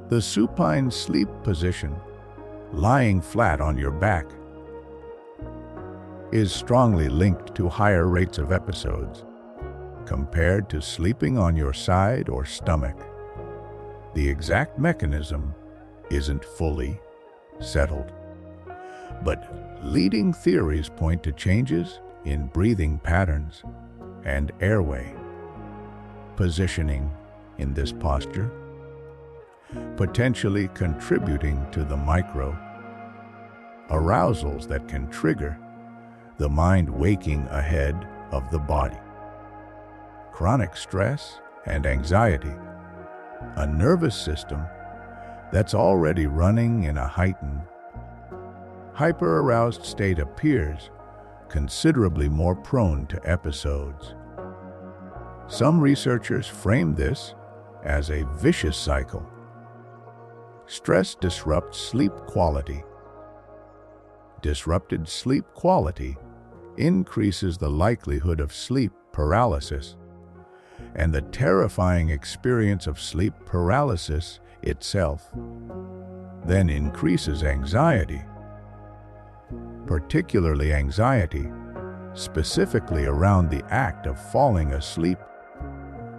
The supine sleep position, lying flat on your back, is strongly linked to higher rates of episodes compared to sleeping on your side or stomach. The exact mechanism isn't fully settled, but leading theories point to changes in breathing patterns and airway positioning in this posture, potentially contributing to the micro arousals that can trigger the mind waking ahead of the body. Chronic stress and anxiety, a nervous system that's already running in a heightened, hyper-aroused state, appears considerably more prone to episodes. Some researchers frame this as a vicious cycle. Stress disrupts sleep quality. Disrupted sleep quality increases the likelihood of sleep paralysis, and the terrifying experience of sleep paralysis itself then increases anxiety, particularly anxiety specifically around the act of falling asleep,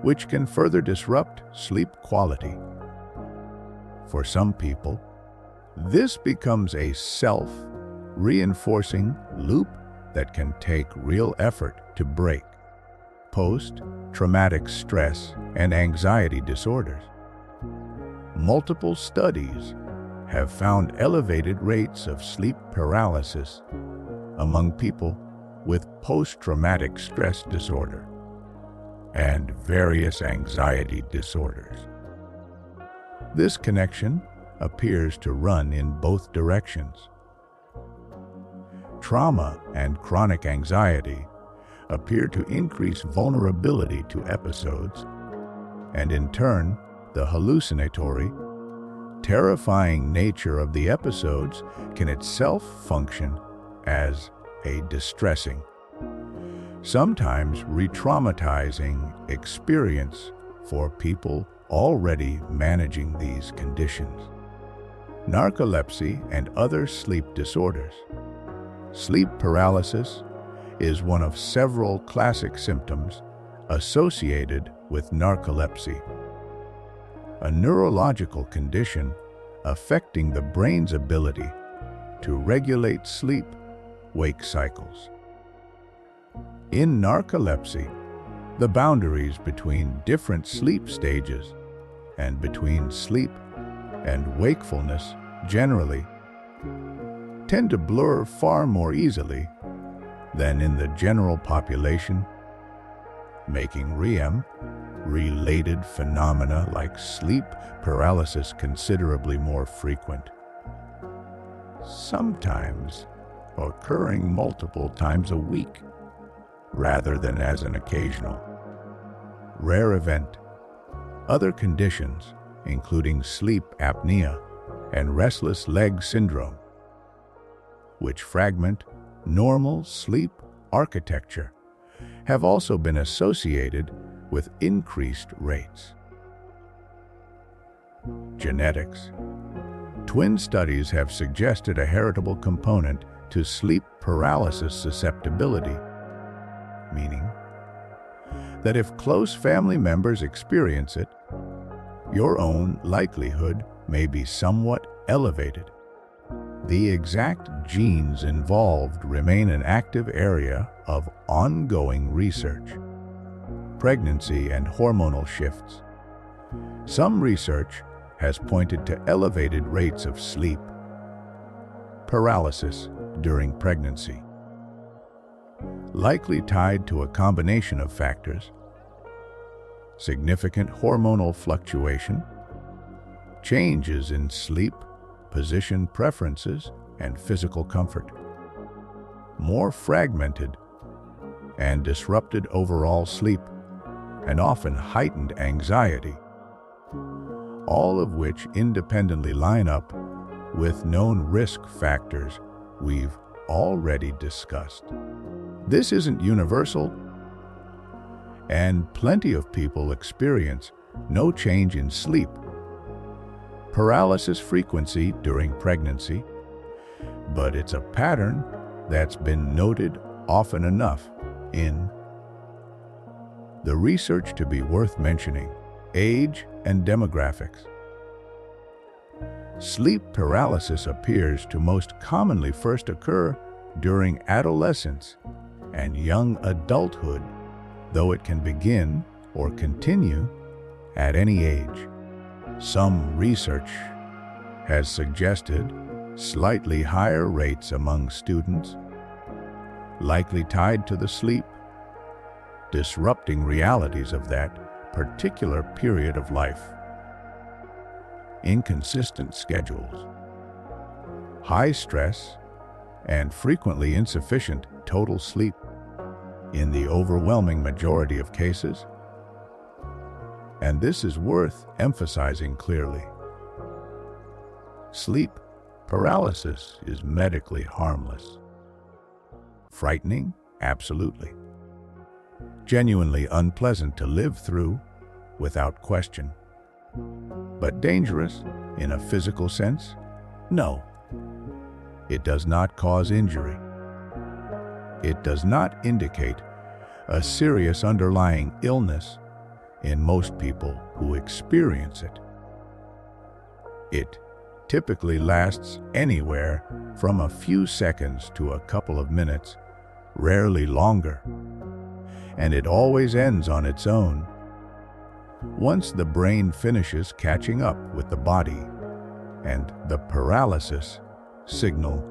which can further disrupt sleep quality. For some people, this becomes a self-reinforcing loop that can take real effort to break. Post-traumatic stress and anxiety disorders. Multiple studies have found elevated rates of sleep paralysis among people with post-traumatic stress disorder and various anxiety disorders. This connection appears to run in both directions. Trauma and chronic anxiety appear to increase vulnerability to episodes, and in turn, the hallucinatory, terrifying nature of the episodes can itself function as a distressing, sometimes re-traumatizing experience for people already managing these conditions. Narcolepsy and other sleep disorders. Sleep paralysis is one of several classic symptoms associated with narcolepsy, a neurological condition affecting the brain's ability to regulate sleep-wake cycles. In narcolepsy, the boundaries between different sleep stages and between sleep and wakefulness generally tend to blur far more easily than in the general population, making REM-related phenomena like sleep paralysis considerably more frequent, sometimes occurring multiple times a week rather than as an occasional, rare event. Other conditions, including sleep apnea and restless leg syndrome, which fragment normal sleep architecture, have also been associated with increased rates. Genetics. Twin studies have suggested a heritable component to sleep paralysis susceptibility, meaning that if close family members experience it, your own likelihood may be somewhat elevated. The exact genes involved remain an active area of ongoing research. Pregnancy and hormonal shifts. Some research has pointed to elevated rates of sleep paralysis during pregnancy, likely tied to a combination of factors: significant hormonal fluctuation, changes in sleep position preferences and physical comfort, more fragmented and disrupted overall sleep, and often heightened anxiety, all of which independently line up with known risk factors we've already discussed. This isn't universal, and plenty of people experience no change in sleep paralysis frequency during pregnancy, but it's a pattern that's been noted often enough in the research to be worth mentioning. Age and demographics. Sleep paralysis appears to most commonly first occur during adolescence and young adulthood, though it can begin or continue at any age. Some research has suggested slightly higher rates among students, likely tied to the sleep disrupting realities of that particular period of life. Inconsistent schedules, high stress, and frequently insufficient total sleep in the overwhelming majority of cases. And this is worth emphasizing clearly. Sleep paralysis is medically harmless. Frightening? Absolutely. Genuinely unpleasant to live through, without question. But dangerous in a physical sense? No. It does not cause injury. it does not indicate a serious underlying illness in most people who experience it. It typically lasts anywhere from a few seconds to a couple of minutes, rarely longer, and it always ends on its own. Once the brain finishes catching up with the body and the paralysis signal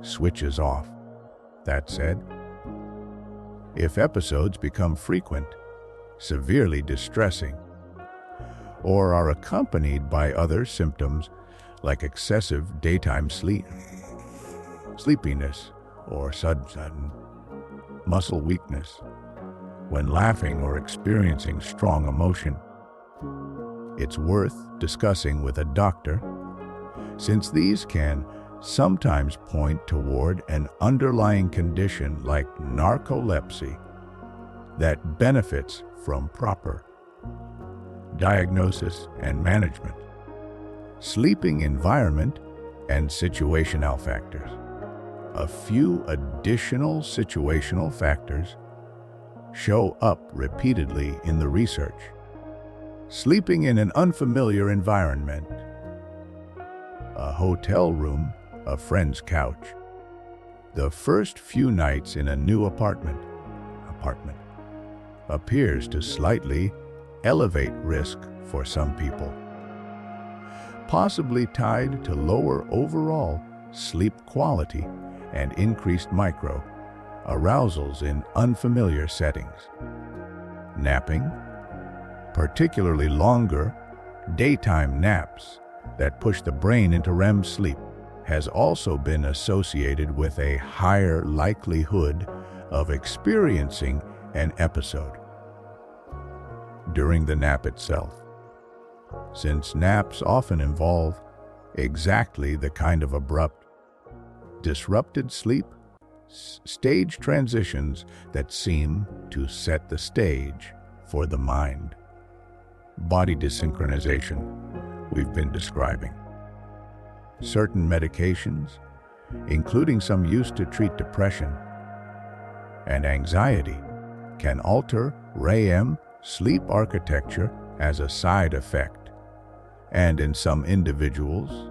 switches off. That said, if episodes become frequent, severely distressing, or are accompanied by other symptoms like excessive daytime sleepiness, or sudden muscle weakness when laughing or experiencing strong emotion, it's worth discussing with a doctor, since these can sometimes point toward an underlying condition like narcolepsy that benefits from proper diagnosis and management. Sleeping environment and situational factors. A few additional situational factors show up repeatedly in the research. Sleeping in an unfamiliar environment, a hotel room, a friend's couch, the first few nights in a new apartment appears to slightly elevate risk for some people, possibly tied to lower overall sleep quality and increased arousals in unfamiliar settings. Napping, particularly longer daytime naps that push the brain into REM sleep, has also been associated with a higher likelihood of experiencing an episode during the nap itself, since naps often involve exactly the kind of abrupt, disrupted sleep stage transitions that seem to set the stage for the mind-body desynchronization we've been describing. Certain medications, including some used to treat depression and anxiety, can alter REM sleep architecture as a side effect, and in some individuals,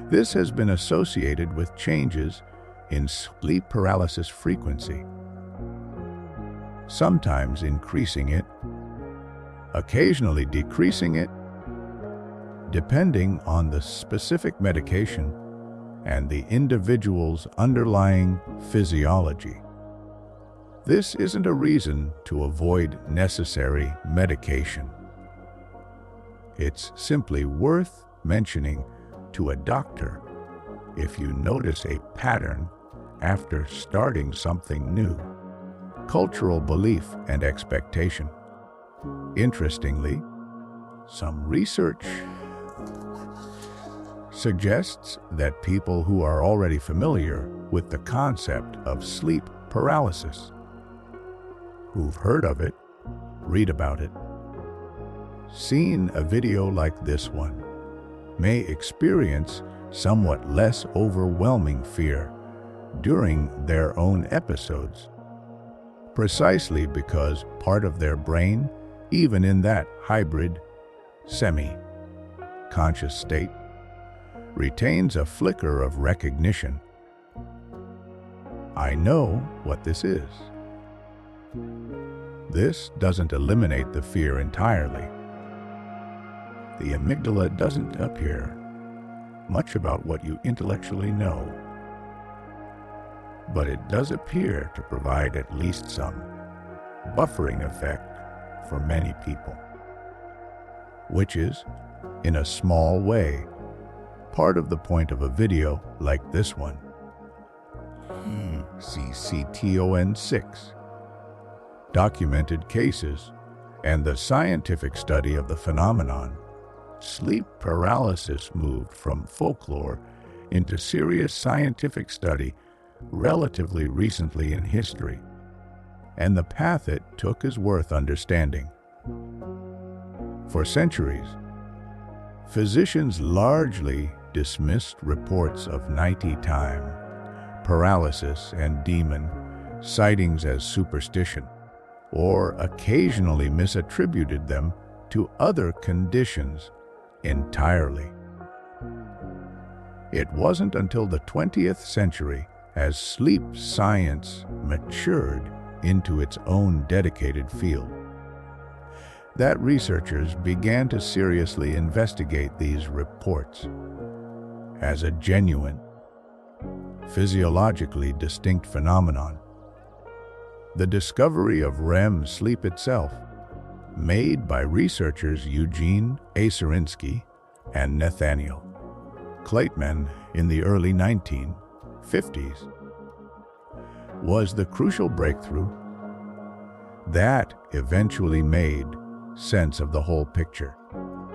this has been associated with changes in sleep paralysis frequency, sometimes increasing it, occasionally decreasing it, depending on the specific medication and the individual's underlying physiology. This isn't a reason to avoid necessary medication. It's simply worth mentioning to a doctor if you notice a pattern after starting something new. Cultural belief and expectation. Interestingly, some research suggests that people who are already familiar with the concept of sleep paralysis, who've heard of it, read about it, seen a video like this one, may experience somewhat less overwhelming fear during their own episodes, precisely because part of their brain, even in that hybrid, semi-conscious state, retains a flicker of recognition. I know what this is. This doesn't eliminate the fear entirely. The amygdala doesn't appear much about what you intellectually know, but it does appear to provide at least some buffering effect for many people, which is, in a small way, part of the point of a video like this one. CCTON 6. Documented cases and the scientific study of the phenomenon. Sleep paralysis moved from folklore into serious scientific study relatively recently in history, and the path it took is worth understanding. For centuries, physicians largely dismissed reports of nighttime paralysis and demon sightings as superstition, or occasionally misattributed them to other conditions entirely. It wasn't until the 20th century, as sleep science matured into its own dedicated field, that researchers began to seriously investigate these reports as a genuine, physiologically distinct phenomenon. The discovery of REM sleep itself, made by researchers Eugene A. Serinsky and Nathaniel Kleitman in the early 1950s, was the crucial breakthrough that eventually made sense of the whole picture.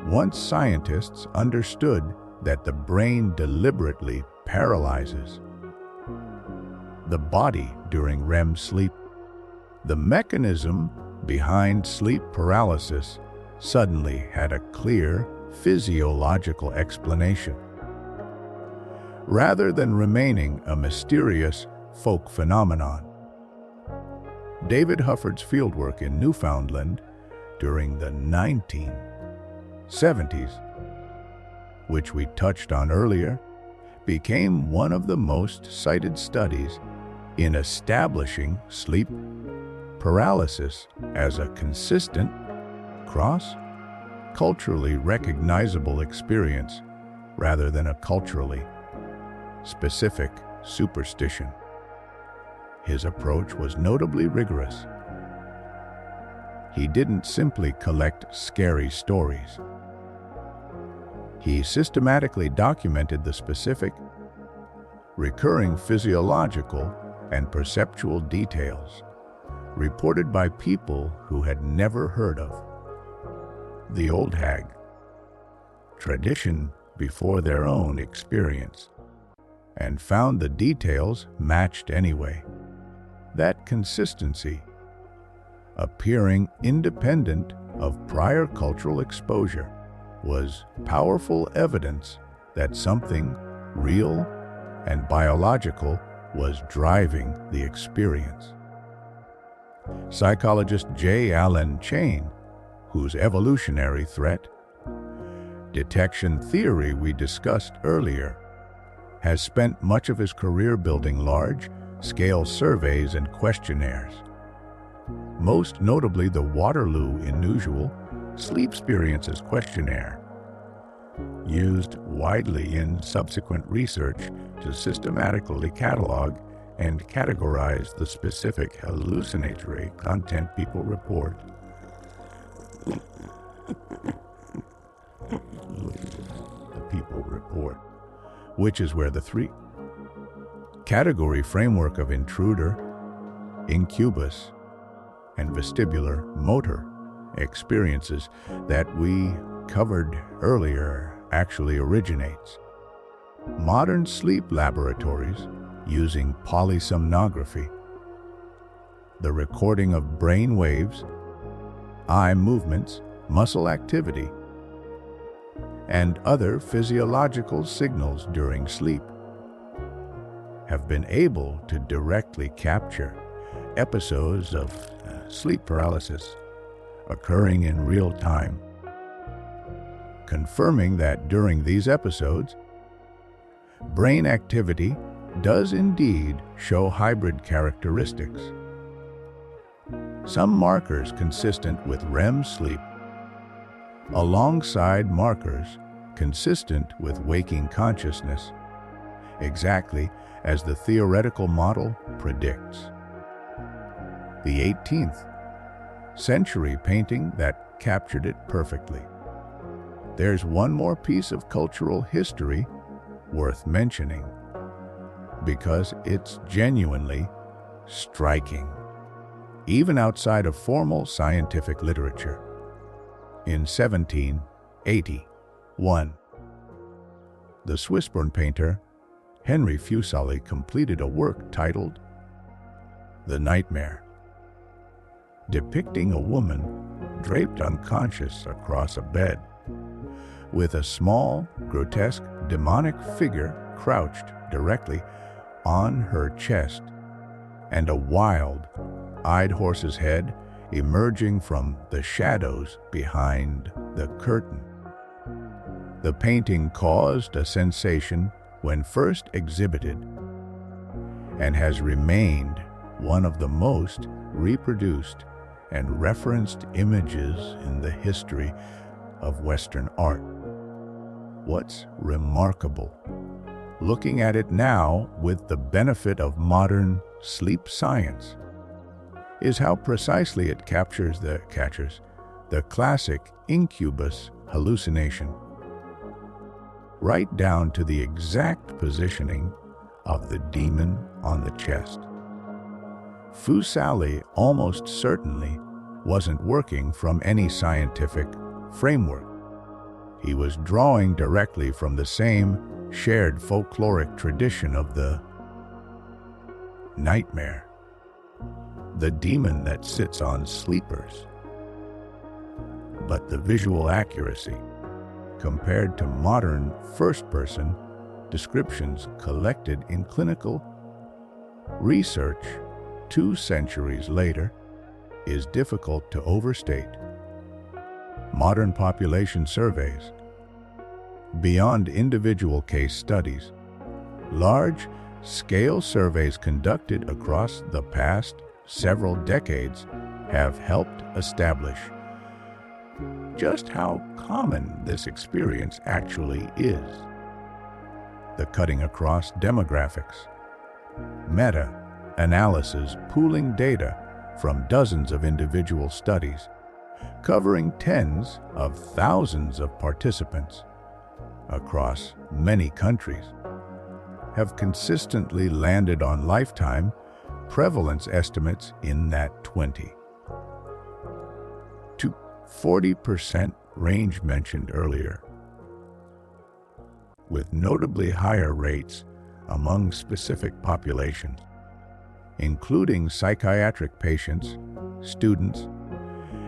Once scientists understood that the brain deliberately paralyzes the body during REM sleep, the mechanism behind sleep paralysis suddenly had a clear physiological explanation, rather than remaining a mysterious folk phenomenon. David Hufford's fieldwork in Newfoundland during the 1970s, which we touched on earlier, became one of the most cited studies in establishing sleep paralysis as a consistent, cross-culturally recognizable experience rather than a culturally specific superstition. His approach was notably rigorous. He didn't simply collect scary stories. He systematically documented the specific, recurring physiological and perceptual details reported by people who had never heard of the old hag tradition before their own experience, and found the details matched anyway. That consistency, appearing independent of prior cultural exposure, was powerful evidence that something real and biological was driving the experience. Psychologist J. Allen Chain, whose evolutionary threat detection theory we discussed earlier, has spent much of his career building large-scale surveys and questionnaires. Most notably the Waterloo Unusual Sleep Experiences Questionnaire, used widely in subsequent research to systematically catalog and categorize the specific hallucinatory content people report. Which is where the three-category framework of intruder, incubus, and vestibular motor experiences that we covered earlier actually originates. Modern sleep laboratories using polysomnography, the recording of brain waves, eye movements, muscle activity, and other physiological signals during sleep, have been able to directly capture episodes of sleep paralysis occurring in real time, confirming that during these episodes, brain activity does indeed show hybrid characteristics. Some markers consistent with REM sleep, alongside markers consistent with waking consciousness, exactly as the theoretical model predicts. The 18th century painting that captured it perfectly. There's one more piece of cultural history worth mentioning, because it's genuinely striking, even outside of formal scientific literature. In 1781, the Swiss-born painter Henry Fuseli completed a work titled The Nightmare, depicting a woman draped unconscious across a bed, with a small, grotesque, demonic figure crouched directly on her chest, and a wild-eyed horse's head emerging from the shadows behind the curtain. The painting caused a sensation when first exhibited and has remained one of the most reproduced and referenced images in the history of Western art. What's remarkable, looking at it now with the benefit of modern sleep science, is how precisely it captures the classic incubus hallucination, right down to the exact positioning of the demon on the chest. Fuseli almost certainly wasn't working from any scientific framework. He was drawing directly from the same shared folkloric tradition of the nightmare, the demon that sits on sleepers. But the visual accuracy, compared to modern first-person descriptions collected in clinical research 2 centuries later, is difficult to overstate. Modern population surveys, beyond individual case studies, large-scale surveys conducted across the past several decades have helped establish just how common this experience actually is. The cutting across demographics, meta-analysis pooling data from dozens of individual studies, covering tens of thousands of participants across many countries, have consistently landed on lifetime prevalence estimates in that 20 to 40% range mentioned earlier, with notably higher rates among specific populations, including psychiatric patients, students,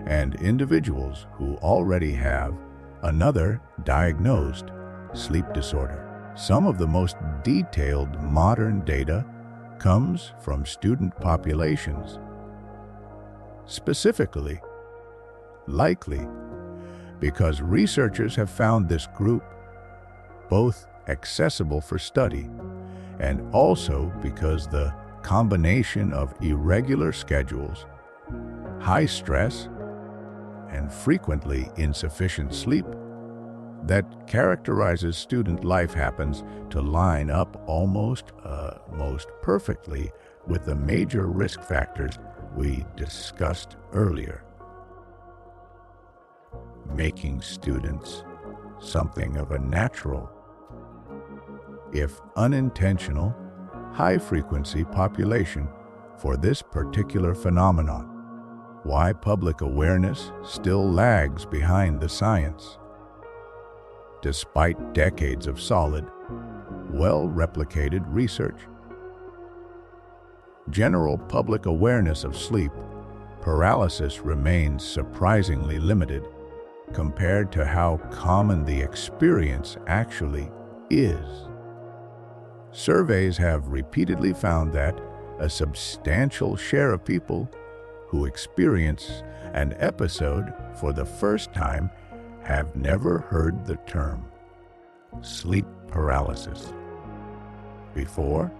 and individuals who already have another diagnosed sleep disorder. Some of the most detailed modern data comes from student populations, specifically, likely because researchers have found this group both accessible for study and also because the combination of irregular schedules, high stress, and frequently insufficient sleep that characterizes student life happens to line up almost most perfectly with the major risk factors we discussed earlier, making students something of a natural, if unintentional, high-frequency population for this particular phenomenon. Why public awareness still lags behind the science. Despite decades of solid, well-replicated research, general public awareness of sleep paralysis remains surprisingly limited compared to how common the experience actually is. Surveys have repeatedly found that a substantial share of people who experience an episode for the first time have never heard the term sleep paralysis before,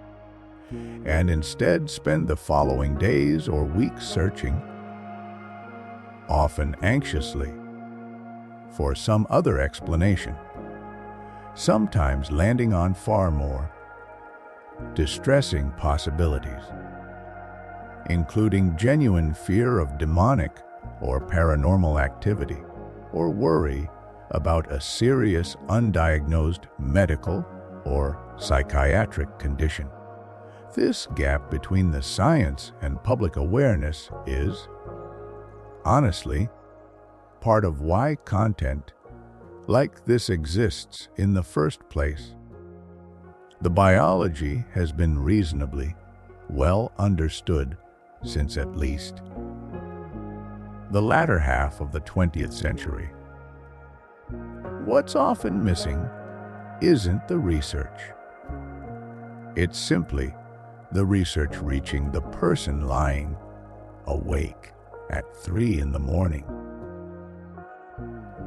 and instead spend the following days or weeks searching, often anxiously, for some other explanation, sometimes landing on far more distressing possibilities, including genuine fear of demonic or paranormal activity, or worry about a serious undiagnosed medical or psychiatric condition. This gap between the science and public awareness is, honestly, part of why content like this exists in the first place. The biology has been reasonably well understood since at least the latter half of the 20th century. What's often missing isn't the research. It's simply the research reaching the person lying awake at 3 in the morning,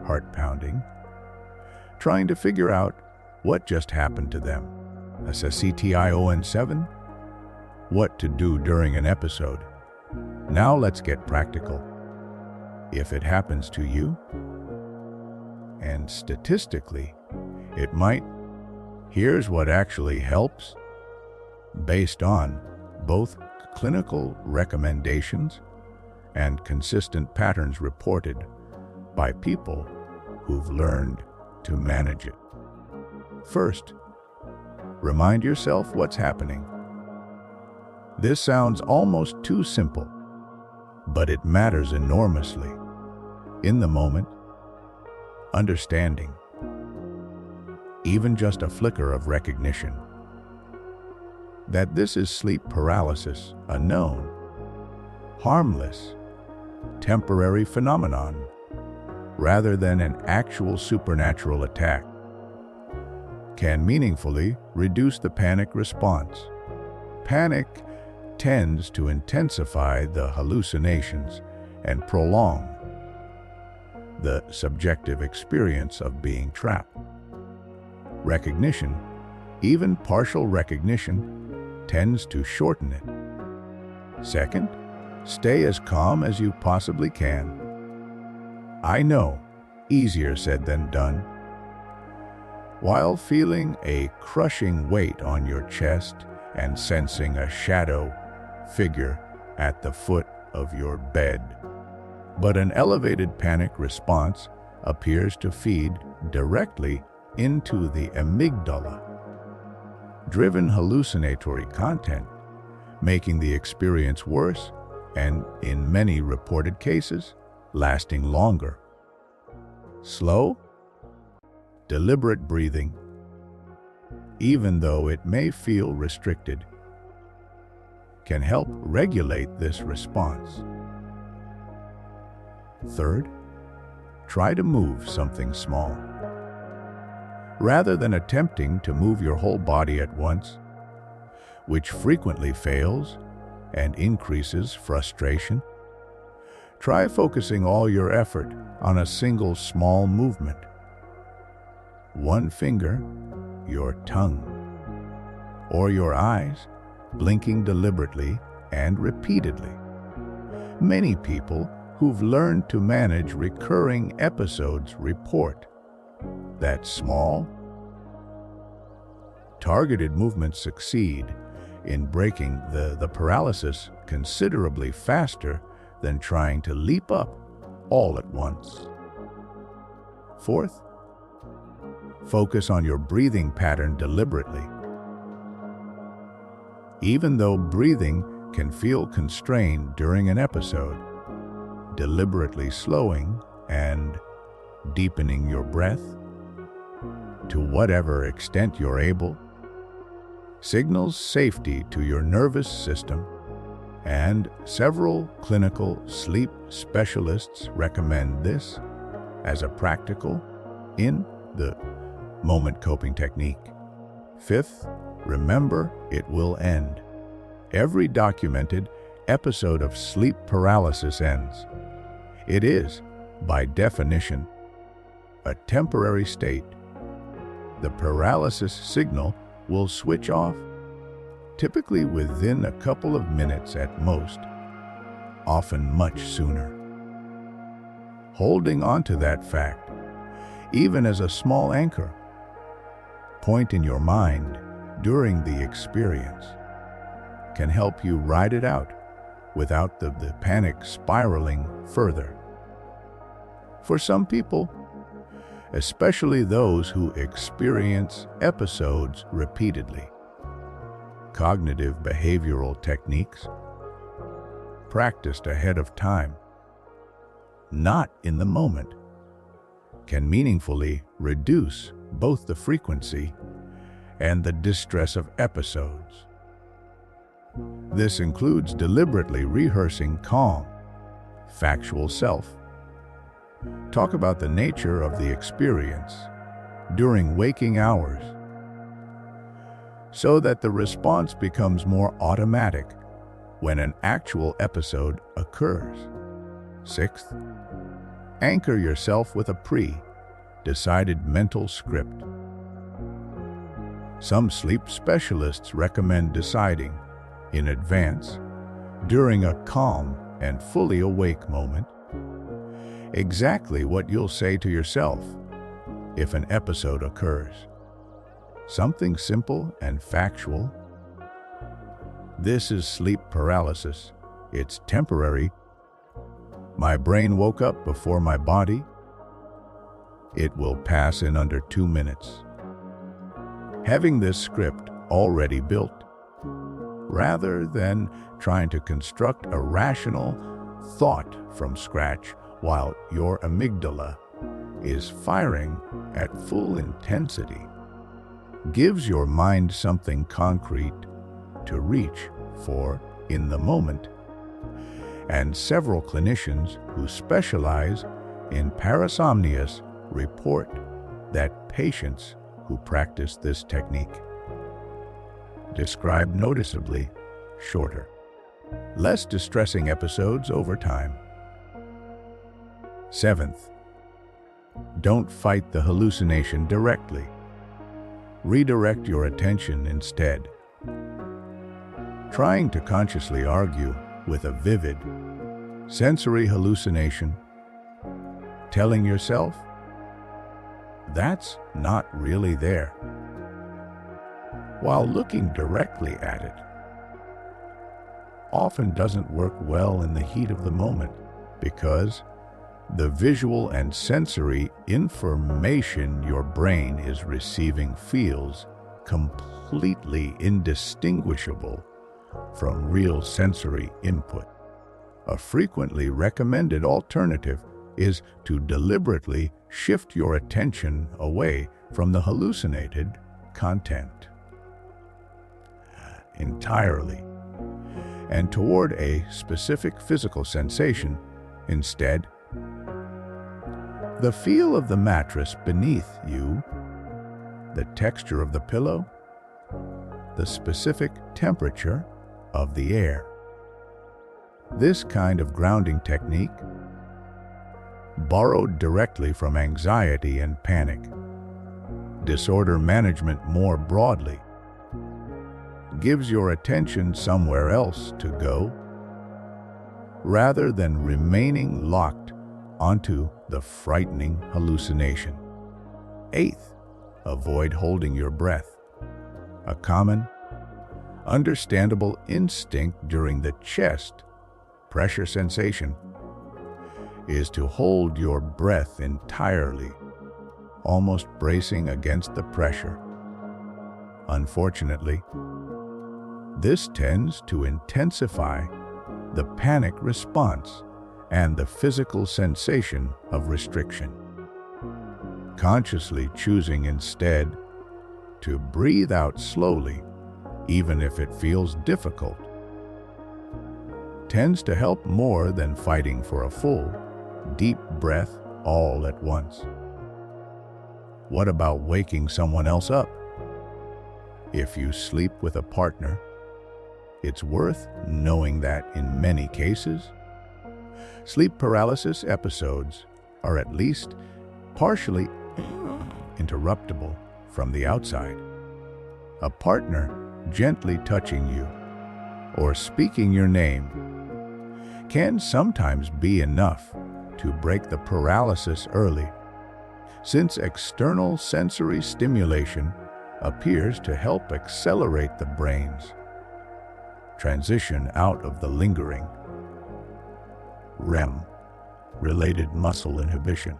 heart pounding, trying to figure out what just happened to them. A CTION7, what to do during an episode. Now let's get practical. If it happens to you, and statistically, it might, here's what actually helps, based on both clinical recommendations and consistent patterns reported by people who've learned to manage it. First, remind yourself what's happening. This sounds almost too simple, but it matters enormously. In the moment, understanding, even just a flicker of recognition, that this is sleep paralysis, a known, harmless, temporary phenomenon, rather than an actual supernatural attack, can meaningfully reduce the panic response. Panic tends to intensify the hallucinations and prolong the subjective experience of being trapped. Recognition, even partial recognition, tends to shorten it. Second, stay as calm as you possibly can. I know, easier said than done. While feeling a crushing weight on your chest and sensing a shadow figure at the foot of your bed. But an elevated panic response appears to feed directly into the amygdala, driven hallucinatory content, making the experience worse and, in many reported cases, lasting longer. Slow, deliberate breathing, even though it may feel restricted, can help regulate this response. Third, try to move something small. Rather than attempting to move your whole body at once, which frequently fails and increases frustration, try focusing all your effort on a single small movement. One finger, your tongue, or your eyes, blinking deliberately and repeatedly. Many people who've learned to manage recurring episodes report that small, targeted movements succeed in breaking the paralysis considerably faster than trying to leap up all at once. Fourth, focus on your breathing pattern deliberately. Even though breathing can feel constrained during an episode, deliberately slowing and deepening your breath, to whatever extent you're able, signals safety to your nervous system, and several clinical sleep specialists recommend this as a practical, in-the-moment coping technique. Fifth, remember it will end. Every documented episode of sleep paralysis ends. It is, by definition, a temporary state. The paralysis signal will switch off, typically within a couple of minutes at most, often much sooner. Holding on to that fact, even as a small anchor point in your mind during the experience, can help you ride it out without the panic spiraling further. For some people, especially those who experience episodes repeatedly, cognitive behavioral techniques practiced ahead of time, not in the moment, can meaningfully reduce both the frequency and the distress of episodes. This includes deliberately rehearsing calm, factual self. Talk about the nature of the experience during waking hours. so that the response becomes more automatic when an actual episode occurs. Sixth, anchor yourself with a pre-decided mental script. Some sleep specialists recommend deciding in advance, during a calm and fully awake moment, exactly what you'll say to yourself if an episode occurs. Something simple and factual. This is sleep paralysis. It's temporary. My brain woke up before my body. It will pass in under 2 minutes. Having this script already built, rather than trying to construct a rational thought from scratch while your amygdala is firing at full intensity, gives your mind something concrete to reach for in the moment. And several clinicians who specialize in parasomnias report that patients who practice this technique describe noticeably shorter, less distressing episodes over time. Seventh, don't fight the hallucination directly. Redirect your attention instead. Trying to consciously argue with a vivid sensory hallucination, telling yourself, that's not really there, while looking directly at it, often doesn't work well in the heat of the moment, because the visual and sensory information your brain is receiving feels completely indistinguishable from real sensory input. A frequently recommended alternative is to deliberately shift your attention away from the hallucinated content entirely and toward a specific physical sensation instead. The feel of the mattress beneath you, the texture of the pillow, the specific temperature of the air. This kind of grounding technique, borrowed directly from anxiety and panic, disorder management more broadly, gives your attention somewhere else to go, rather than remaining locked onto the frightening hallucination. Eighth, avoid holding your breath. A common, understandable instinct during the chest pressure sensation is to hold your breath entirely, almost bracing against the pressure. Unfortunately, this tends to intensify the panic response and the physical sensation of restriction. Consciously choosing instead to breathe out slowly, even if it feels difficult, tends to help more than fighting for a full, deep breath all at once. What about waking someone else up? If you sleep with a partner, it's worth knowing that in many cases, sleep paralysis episodes are at least partially interruptible from the outside. A partner gently touching you or speaking your name can sometimes be enough to break the paralysis early, since external sensory stimulation appears to help accelerate the brain's transition out of the lingering REM-related muscle inhibition.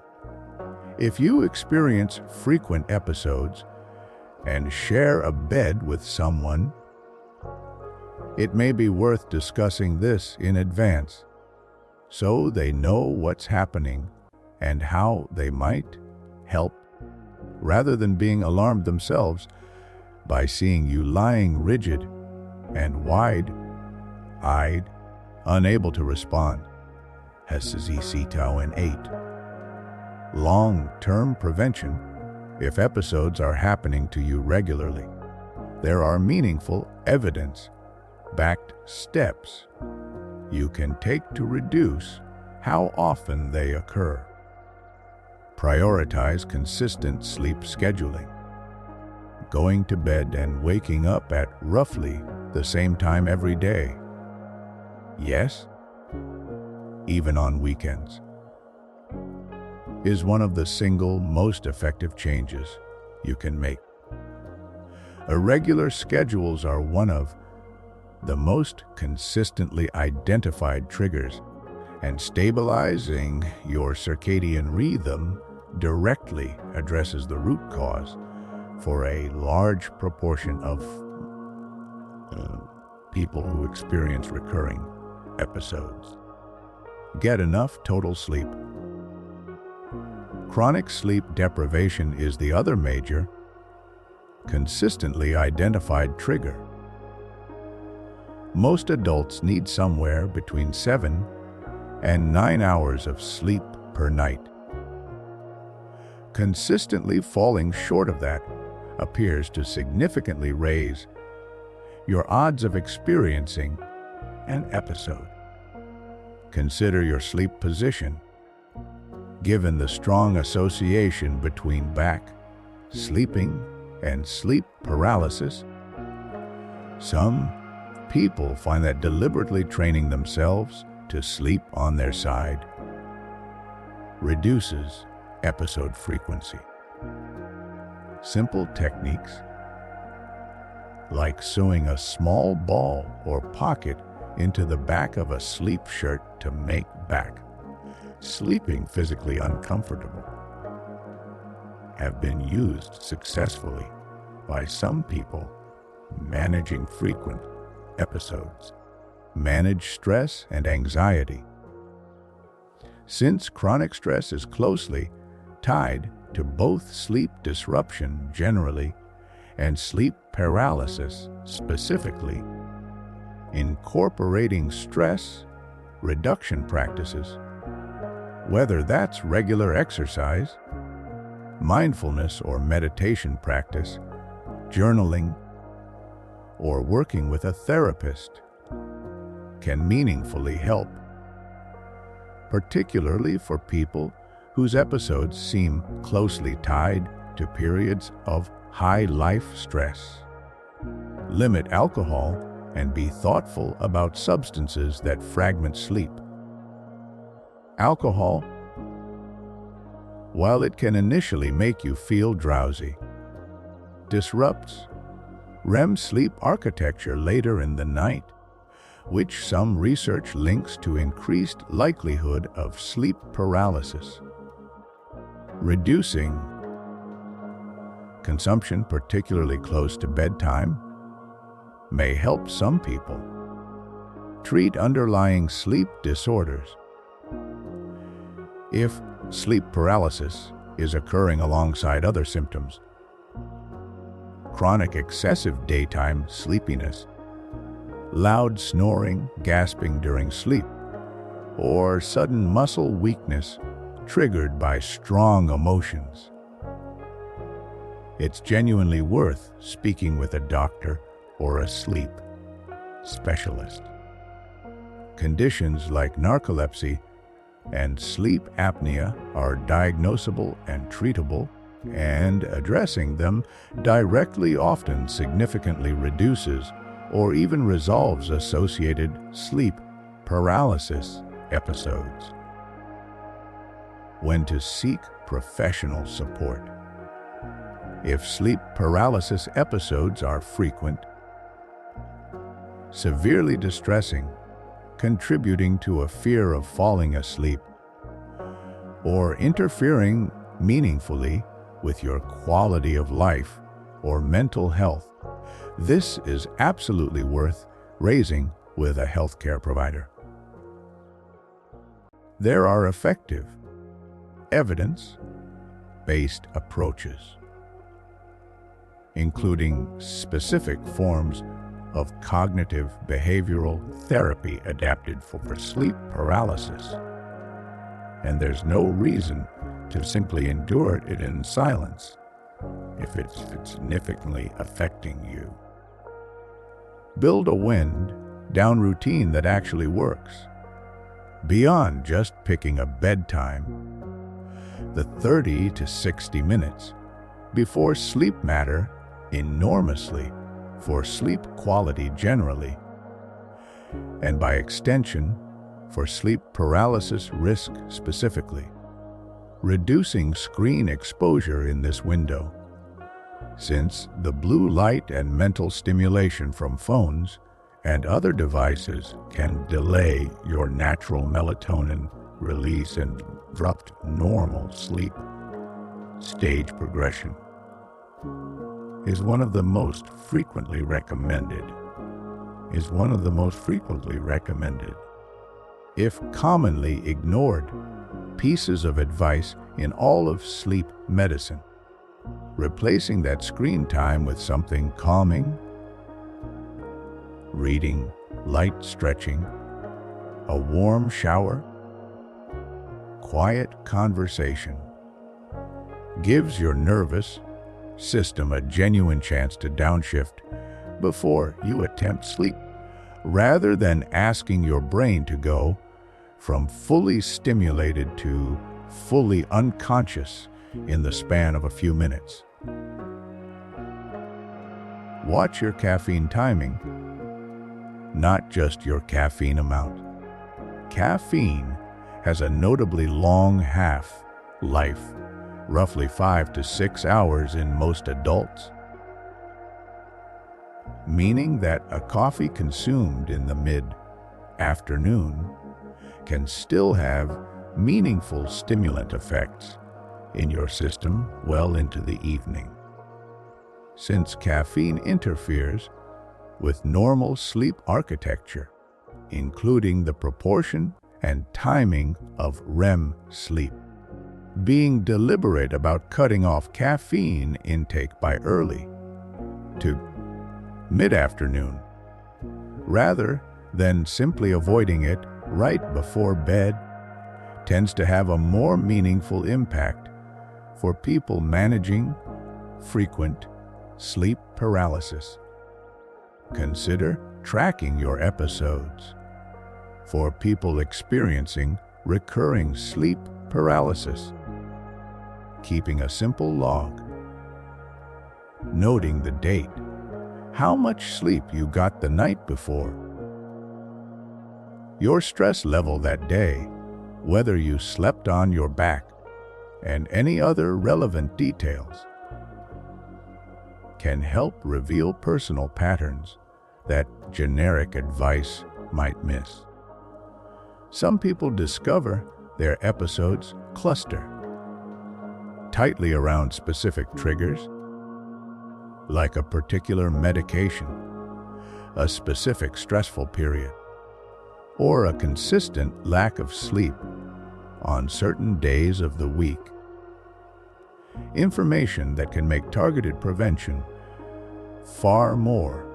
If you experience frequent episodes and share a bed with someone, it may be worth discussing this in advance so they know what's happening and how they might help, rather than being alarmed themselves by seeing you lying rigid and wide-eyed, unable to respond. Tau 8. Long-term prevention. If episodes are happening to you regularly, there are meaningful evidence-backed steps you can take to reduce how often they occur. Prioritize consistent sleep scheduling, going to bed and waking up at roughly the same time every day. Yes, even on weekends, is one of the single most effective changes you can make. Irregular schedules are one of the most consistently identified triggers, and stabilizing your circadian rhythm directly addresses the root cause for a large proportion of people who experience recurring episodes. Get enough total sleep. Chronic sleep deprivation is the other major, consistently identified trigger. Most adults need somewhere between 7 and 9 hours of sleep per night. Consistently falling short of that appears to significantly raise your odds of experiencing an episode. Consider your sleep position. Given the strong association between back sleeping and sleep paralysis, some people find that deliberately training themselves to sleep on their side reduces episode frequency. Simple techniques like sewing a small ball or pocket into the back of a sleep shirt to make back sleeping physically uncomfortable have been used successfully by some people managing frequent episodes, manage stress and anxiety. Since chronic stress is closely tied to both sleep disruption generally and sleep paralysis specifically, incorporating stress reduction practices, whether that's regular exercise, mindfulness or meditation practice, journaling, or working with a therapist, can meaningfully help, particularly for people whose episodes seem closely tied to periods of high life stress. Limit alcohol and be thoughtful about substances that fragment sleep. Alcohol, while it can initially make you feel drowsy, disrupts REM sleep architecture later in the night, which some research links to increased likelihood of sleep paralysis. Reducing consumption, particularly close to bedtime, may help some people treat underlying sleep disorders. If sleep paralysis is occurring alongside other symptoms, chronic excessive daytime sleepiness, loud snoring, gasping during sleep, or sudden muscle weakness triggered by strong emotions, it's genuinely worth speaking with a doctor or a sleep specialist. Conditions like narcolepsy and sleep apnea are diagnosable and treatable, and addressing them directly often significantly reduces or even resolves associated sleep paralysis episodes. When to seek professional support. If sleep paralysis episodes are frequent, severely distressing, contributing to a fear of falling asleep, or interfering meaningfully with your quality of life or mental health, this is absolutely worth raising with a healthcare provider. There are effective, evidence-based approaches, including specific forms of cognitive behavioral therapy adapted for sleep paralysis. And there's no reason to simply endure it in silence if it's significantly affecting you. Build a wind-down routine that actually works. Beyond just picking a bedtime, the 30 to 60 minutes before sleep matter enormously for sleep quality generally, and by extension, for sleep paralysis risk specifically. Reducing screen exposure in this window, since the blue light and mental stimulation from phones and other devices can delay your natural melatonin release and disrupt normal sleep stage progression, is one of the most frequently recommended, if commonly ignored, pieces of advice in all of sleep medicine. Replacing that screen time with something calming, reading, light stretching, a warm shower, quiet conversation, gives your nervous system a genuine chance to downshift before you attempt sleep, rather than asking your brain to go from fully stimulated to fully unconscious in the span of a few minutes. Watch your caffeine timing, not just your caffeine amount. Caffeine has a notably long half-life, roughly 5 to 6 hours in most adults, meaning that a coffee consumed in the mid-afternoon can still have meaningful stimulant effects in your system well into the evening. Since caffeine interferes with normal sleep architecture, including the proportion and timing of REM sleep, being deliberate about cutting off caffeine intake by early to mid-afternoon, rather than simply avoiding it right before bed, tends to have a more meaningful impact for people managing frequent sleep paralysis. Consider tracking your episodes. For people experiencing recurring sleep paralysis, keeping a simple log, noting the date, how much sleep you got the night before, your stress level that day, whether you slept on your back, and any other relevant details, can help reveal personal patterns that generic advice might miss. Some people discover their episodes cluster tightly around specific triggers, like a particular medication, a specific stressful period, or a consistent lack of sleep on certain days of the week. Information that can make targeted prevention far more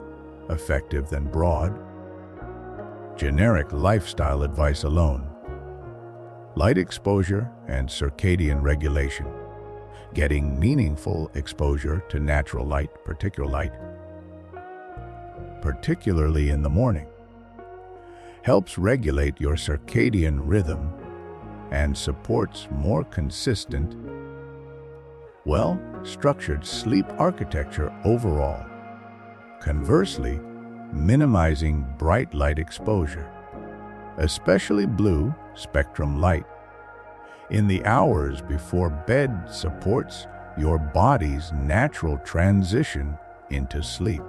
effective than broad, generic lifestyle advice alone. Light exposure and circadian regulation, getting meaningful exposure to natural light, particularly in the morning, helps regulate your circadian rhythm and supports more consistent, well-structured sleep architecture overall. Conversely, minimizing bright light exposure, especially blue spectrum light, in the hours before bed supports your body's natural transition into sleep.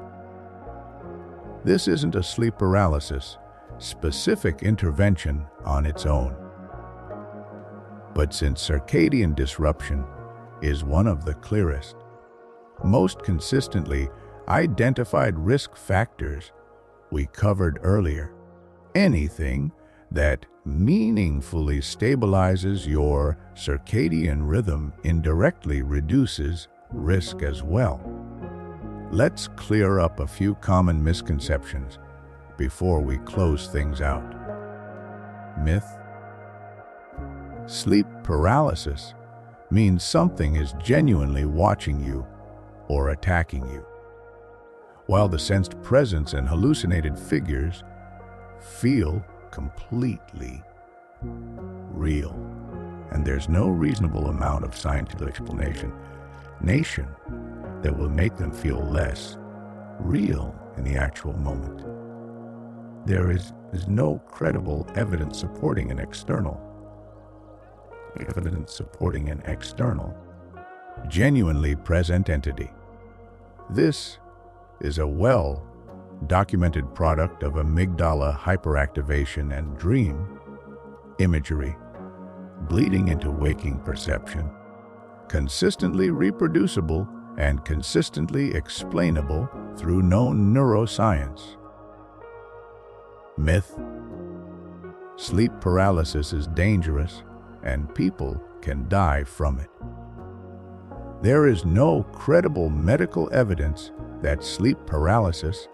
This isn't a sleep paralysis specific intervention on its own. But since circadian disruption is one of the clearest, most consistently identified risk factors we covered earlier, anything that meaningfully stabilizes your circadian rhythm indirectly reduces risk as well. Let's clear up a few common misconceptions before we close things out. Myth: sleep paralysis means something is genuinely watching you or attacking you. while the sensed presence and hallucinated figures feel completely real. And there's no reasonable amount of scientific explanation that will make them feel less real in the actual moment. There is no credible evidence supporting an external, genuinely present entity. This is a well-documented product of amygdala hyperactivation and dream imagery, bleeding into waking perception, consistently reproducible and consistently explainable through known neuroscience. Myth: sleep paralysis is dangerous and people can die from it. There is no credible medical evidence that sleep paralysis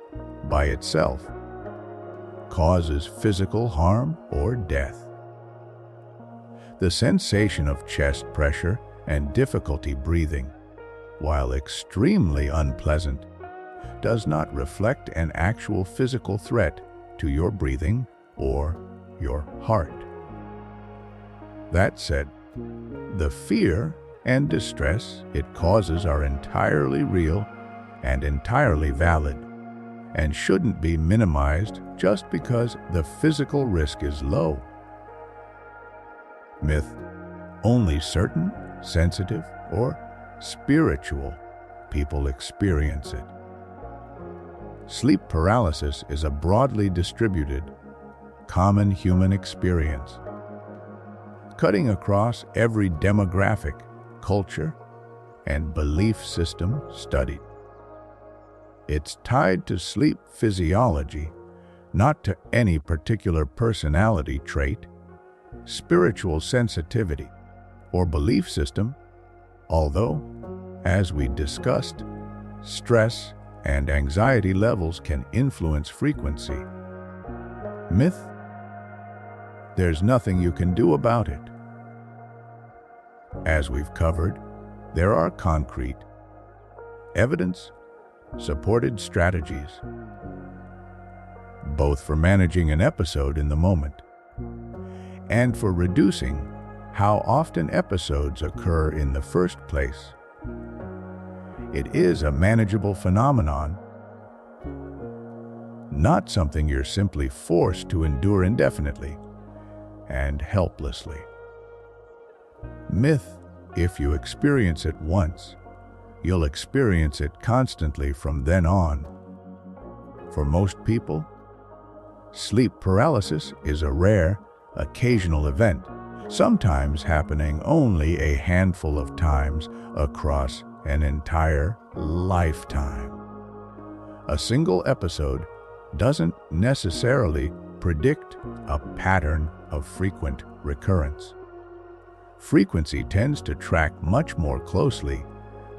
by itself causes physical harm or death. The sensation of chest pressure and difficulty breathing, while extremely unpleasant, does not reflect an actual physical threat to your breathing or your heart. That said, the fear and distress it causes are entirely real and entirely valid, and shouldn't be minimized just because the physical risk is low. Myth: only certain, sensitive, or spiritual people experience it. Sleep paralysis is a broadly distributed, common human experience, cutting across every demographic, culture, and belief system studied. It's tied to sleep physiology, not to any particular personality trait, spiritual sensitivity, or belief system, although, as we discussed, stress and anxiety levels can influence frequency. Myth: there's nothing you can do about it. As we've covered, there are concrete, evidence-supported strategies, both for managing an episode in the moment and for reducing how often episodes occur in the first place. It is a manageable phenomenon, not something you're simply forced to endure indefinitely and helplessly. Myth: if you experience it once, you'll experience it constantly from then on. For most people, sleep paralysis is a rare, occasional event, sometimes happening only a handful of times across an entire lifetime. A single episode doesn't necessarily predict a pattern of frequent recurrence. Frequency tends to track much more closely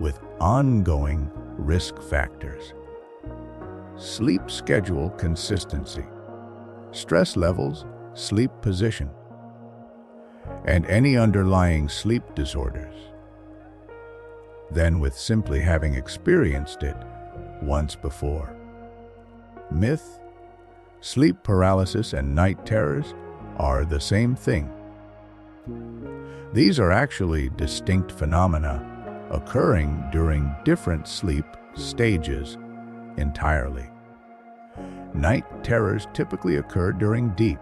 with ongoing risk factors: sleep schedule consistency, stress levels, sleep position, and any underlying sleep disorders, than with simply having experienced it once before. Myth: sleep paralysis and night terrors are the same thing. These are actually distinct phenomena occurring during different sleep stages entirely. Night terrors typically occur during deep,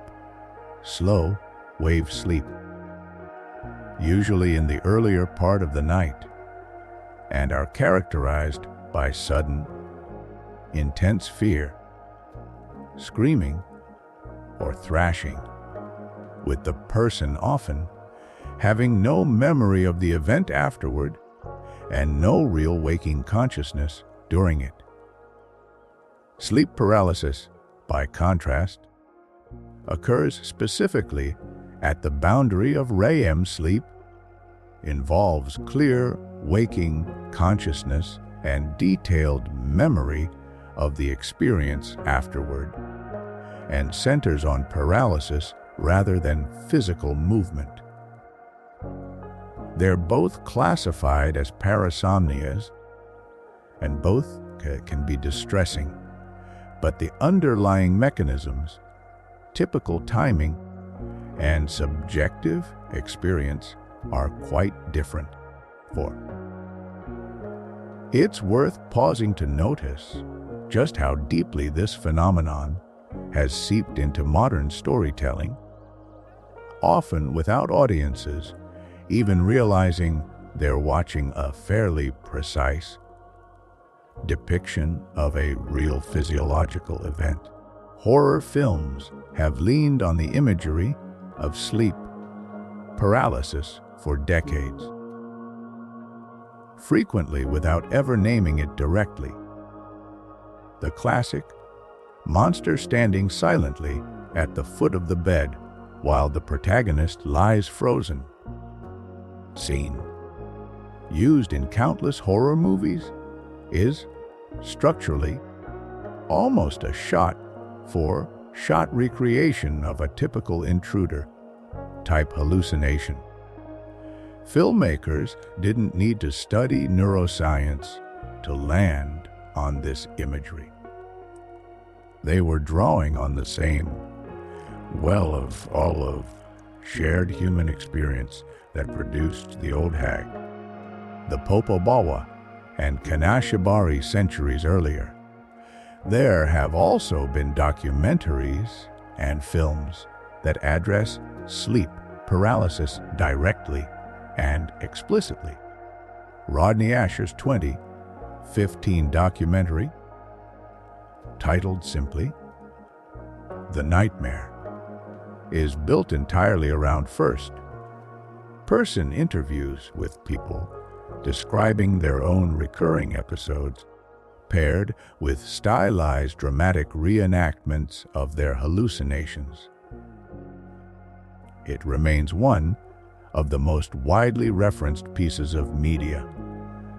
slow wave sleep, usually in the earlier part of the night, and are characterized by sudden, intense fear, screaming, or thrashing, with the person often having no memory of the event afterward and no real waking consciousness during it. Sleep paralysis, by contrast, occurs specifically at the boundary of REM sleep, involves clear waking consciousness and detailed memory of the experience afterward, and centers on paralysis rather than physical movement. They're both classified as parasomnias, and both can be distressing, but the underlying mechanisms, typical timing, and subjective experience are quite different. It's worth pausing to notice just how deeply this phenomenon has seeped into modern storytelling, often without audiences even realizing they're watching a fairly precise depiction of a real physiological event. Horror films have leaned on the imagery of sleep paralysis for decades, frequently without ever naming it directly. The classic monster standing silently at the foot of the bed while the protagonist lies frozen scene, used in countless horror movies, is structurally almost a shot-for-shot recreation of a typical intruder-type hallucination. Filmmakers didn't need to study neuroscience to land on this imagery. They were drawing on the same well of all of shared human experience that produced the Old Hag, the Popobawa, and Kanashibari centuries earlier. There have also been documentaries and films that address sleep paralysis directly and explicitly. Rodney Asher's 2015 documentary, titled simply The Nightmare, is built entirely around first-person interviews with people describing their own recurring episodes, paired with stylized dramatic reenactments of their hallucinations. It remains one of the most widely referenced pieces of media,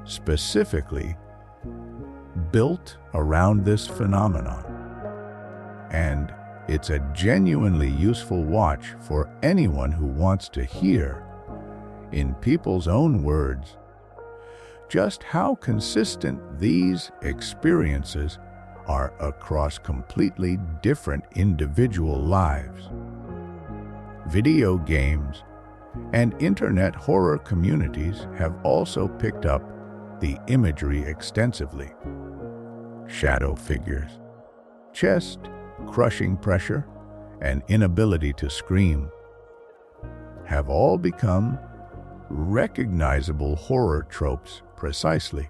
specifically built around this phenomenon. And it's a genuinely useful watch for anyone who wants to hear, in people's own words, just how consistent these experiences are across completely different individual lives. Video games and internet horror communities have also picked up the imagery extensively. Shadow figures, chest-crushing pressure, and inability to scream have all become recognizable horror tropes precisely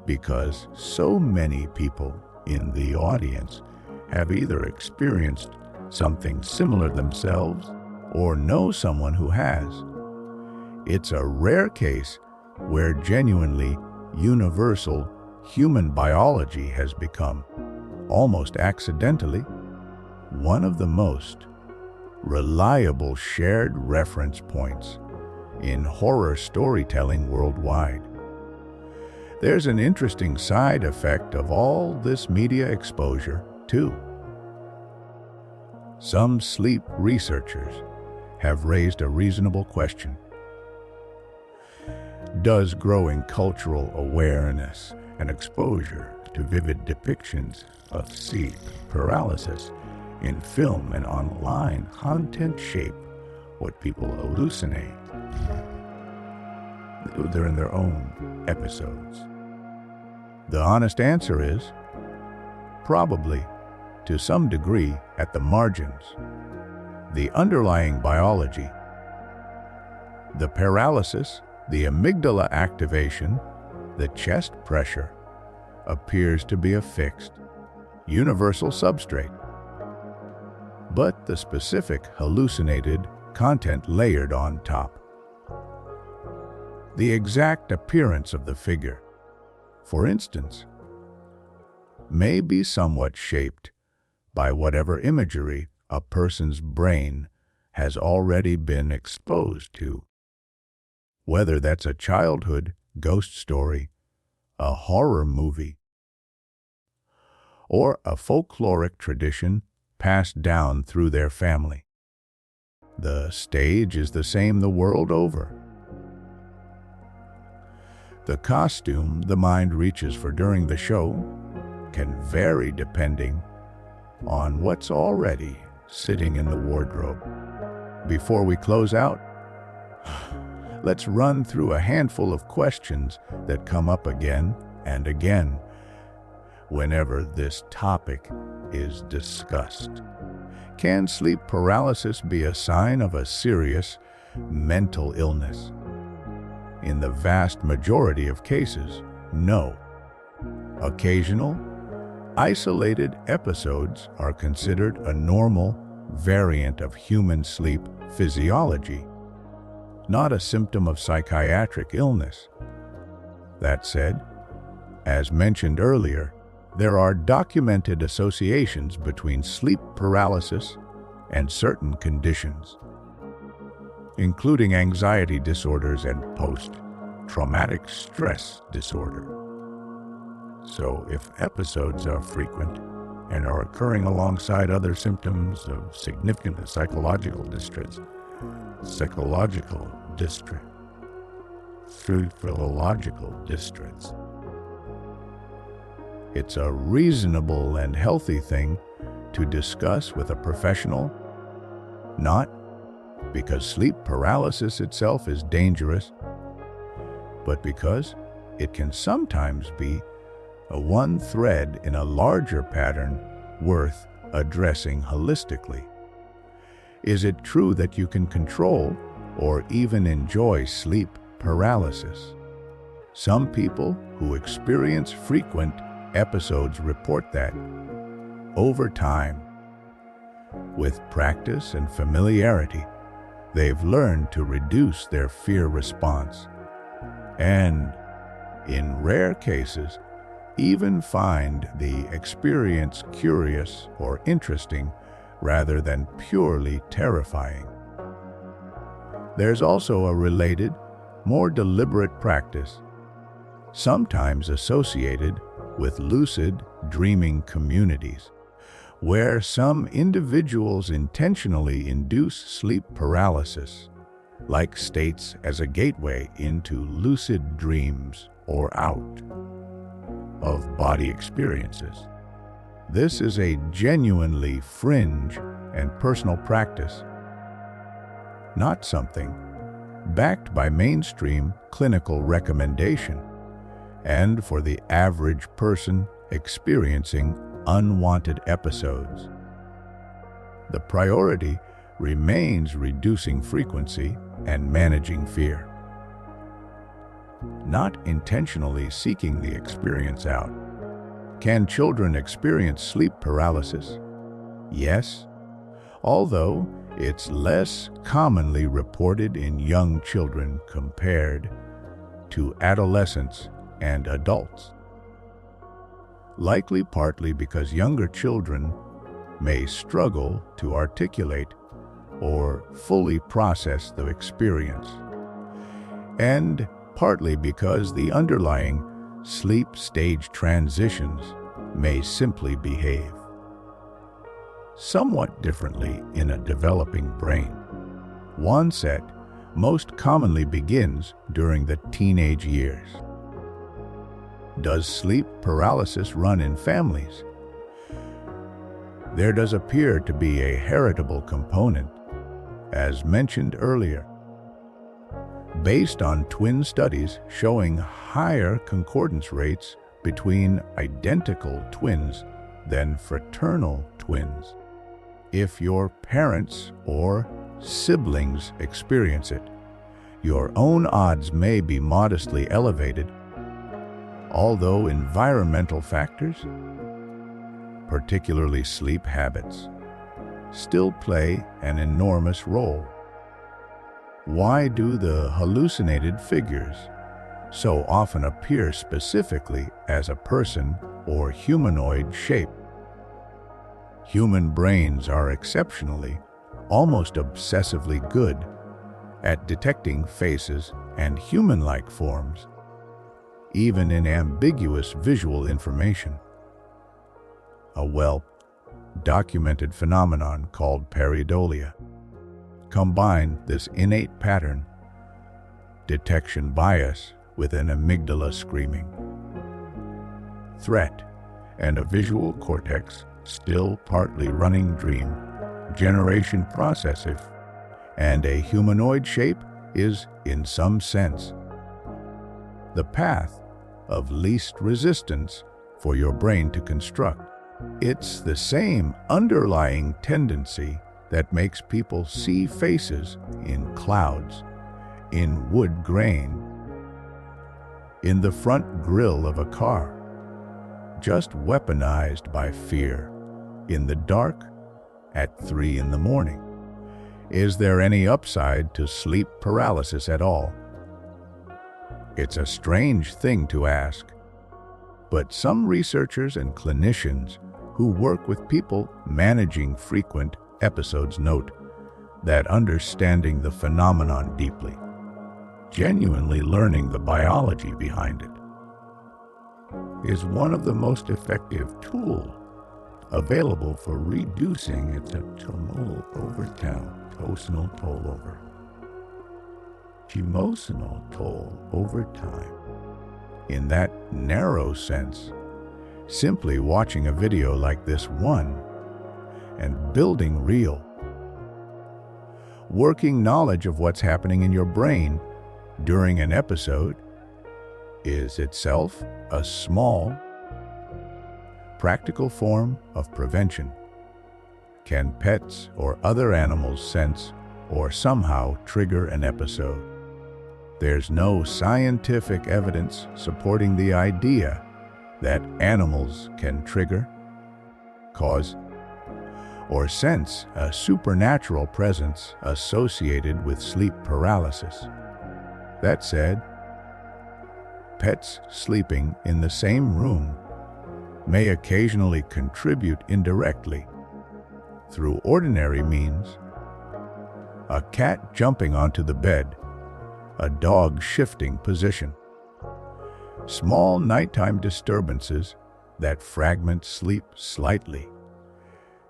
because so many people in the audience have either experienced something similar themselves or know someone who has. It's a rare case where genuinely universal human biology has become, almost accidentally, one of the most reliable shared reference points in horror storytelling worldwide. There's an interesting side effect of all this media exposure, too. Some sleep researchers have raised a reasonable question. Does growing cultural awareness and exposure to vivid depictions of sleep paralysis in film and online content shape what people hallucinate? They're in their own episodes. The honest answer is probably, to some degree, at the margins. The underlying biology, the paralysis, the amygdala activation, the chest pressure, appears to be a fixed, universal substrate. But the specific hallucinated content layered on top, the exact appearance of the figure, for instance, may be somewhat shaped by whatever imagery a person's brain has already been exposed to. Whether that's a childhood ghost story, a horror movie, or a folkloric tradition passed down through their family. The stage is the same the world over. The costume the mind reaches for during the show can vary depending on what's already sitting in the wardrobe. Before we close out, let's run through a handful of questions that come up again and again whenever this topic is discussed. Can sleep paralysis be a sign of a serious mental illness? In the vast majority of cases, no. Occasional, isolated episodes are considered a normal variant of human sleep physiology, not a symptom of psychiatric illness. That said, as mentioned earlier, there are documented associations between sleep paralysis and certain conditions, including anxiety disorders and post-traumatic stress disorder. So, if episodes are frequent and are occurring alongside other symptoms of significant psychological distress, it's a reasonable and healthy thing to discuss with a professional, not because sleep paralysis itself is dangerous, but because it can sometimes be a one thread in a larger pattern worth addressing holistically. Is it true that you can control or even enjoy sleep paralysis? Some people who experience frequent episodes report that, over time, with practice and familiarity, they've learned to reduce their fear response, and, in rare cases, even find the experience curious or interesting rather than purely terrifying. There's also a related, more deliberate practice, sometimes associated with lucid dreaming communities, where some individuals intentionally induce sleep paralysis, like states as a gateway into lucid dreams or out of body experiences. This is a genuinely fringe and personal practice, not something backed by mainstream clinical recommendation, and for the average person experiencing unwanted episodes, the priority remains reducing frequency and managing fear, not intentionally seeking the experience out. Can children experience sleep paralysis? Yes, although it's less commonly reported in young children compared to adolescents and adults. Likely partly because younger children may struggle to articulate or fully process the experience, and partly because the underlying sleep stage transitions may simply behave somewhat differently in a developing brain. Onset most commonly begins during the teenage years. Does sleep paralysis run in families? There does appear to be a heritable component, as mentioned earlier, based on twin studies showing higher concordance rates between identical twins than fraternal twins. If your parents or siblings experience it, your own odds may be modestly elevated, although environmental factors, particularly sleep habits, still play an enormous role. Why do the hallucinated figures so often appear specifically as a person or humanoid shape? Human brains are exceptionally, almost obsessively good at detecting faces and human-like forms, even in ambiguous visual information. A well-documented phenomenon called pareidolia combined this innate pattern detection bias with an amygdala screaming threat and a visual cortex still partly running dream generation processes, and a humanoid shape is, in some sense, the path of least resistance for your brain to construct. It's the same underlying tendency that makes people see faces in clouds, in wood grain, in the front grille of a car, just weaponized by fear, in the dark at 3 in the morning. Is there any upside to sleep paralysis at all? It's a strange thing to ask, but some researchers and clinicians who work with people managing frequent episodes note that understanding the phenomenon deeply, genuinely learning the biology behind it, is one of the most effective tools available for reducing its emotional toll over time. In that narrow sense, simply watching a video like this one and building real, working knowledge of what's happening in your brain during an episode is itself a small, practical form of prevention. Can pets or other animals sense or somehow trigger an episode? There's no scientific evidence supporting the idea that animals can trigger, cause, or sense a supernatural presence associated with sleep paralysis. That said, pets sleeping in the same room may occasionally contribute indirectly through ordinary means. A cat jumping onto the bed, a dog shifting position, small nighttime disturbances that fragment sleep slightly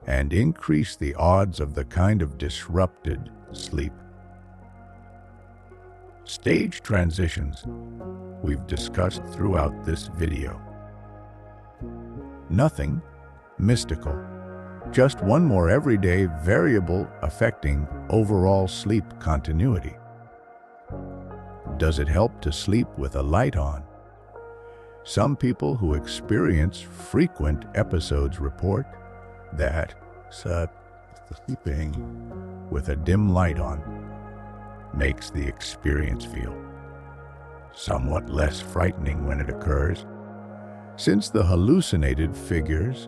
and increase the odds of the kind of disrupted sleep. Stage transitions we've discussed throughout this video. Nothing mystical, just one more everyday variable affecting overall sleep continuity. Does it help to sleep with a light on? Some people who experience frequent episodes report that sleeping with a dim light on makes the experience feel somewhat less frightening when it occurs, since the hallucinated figures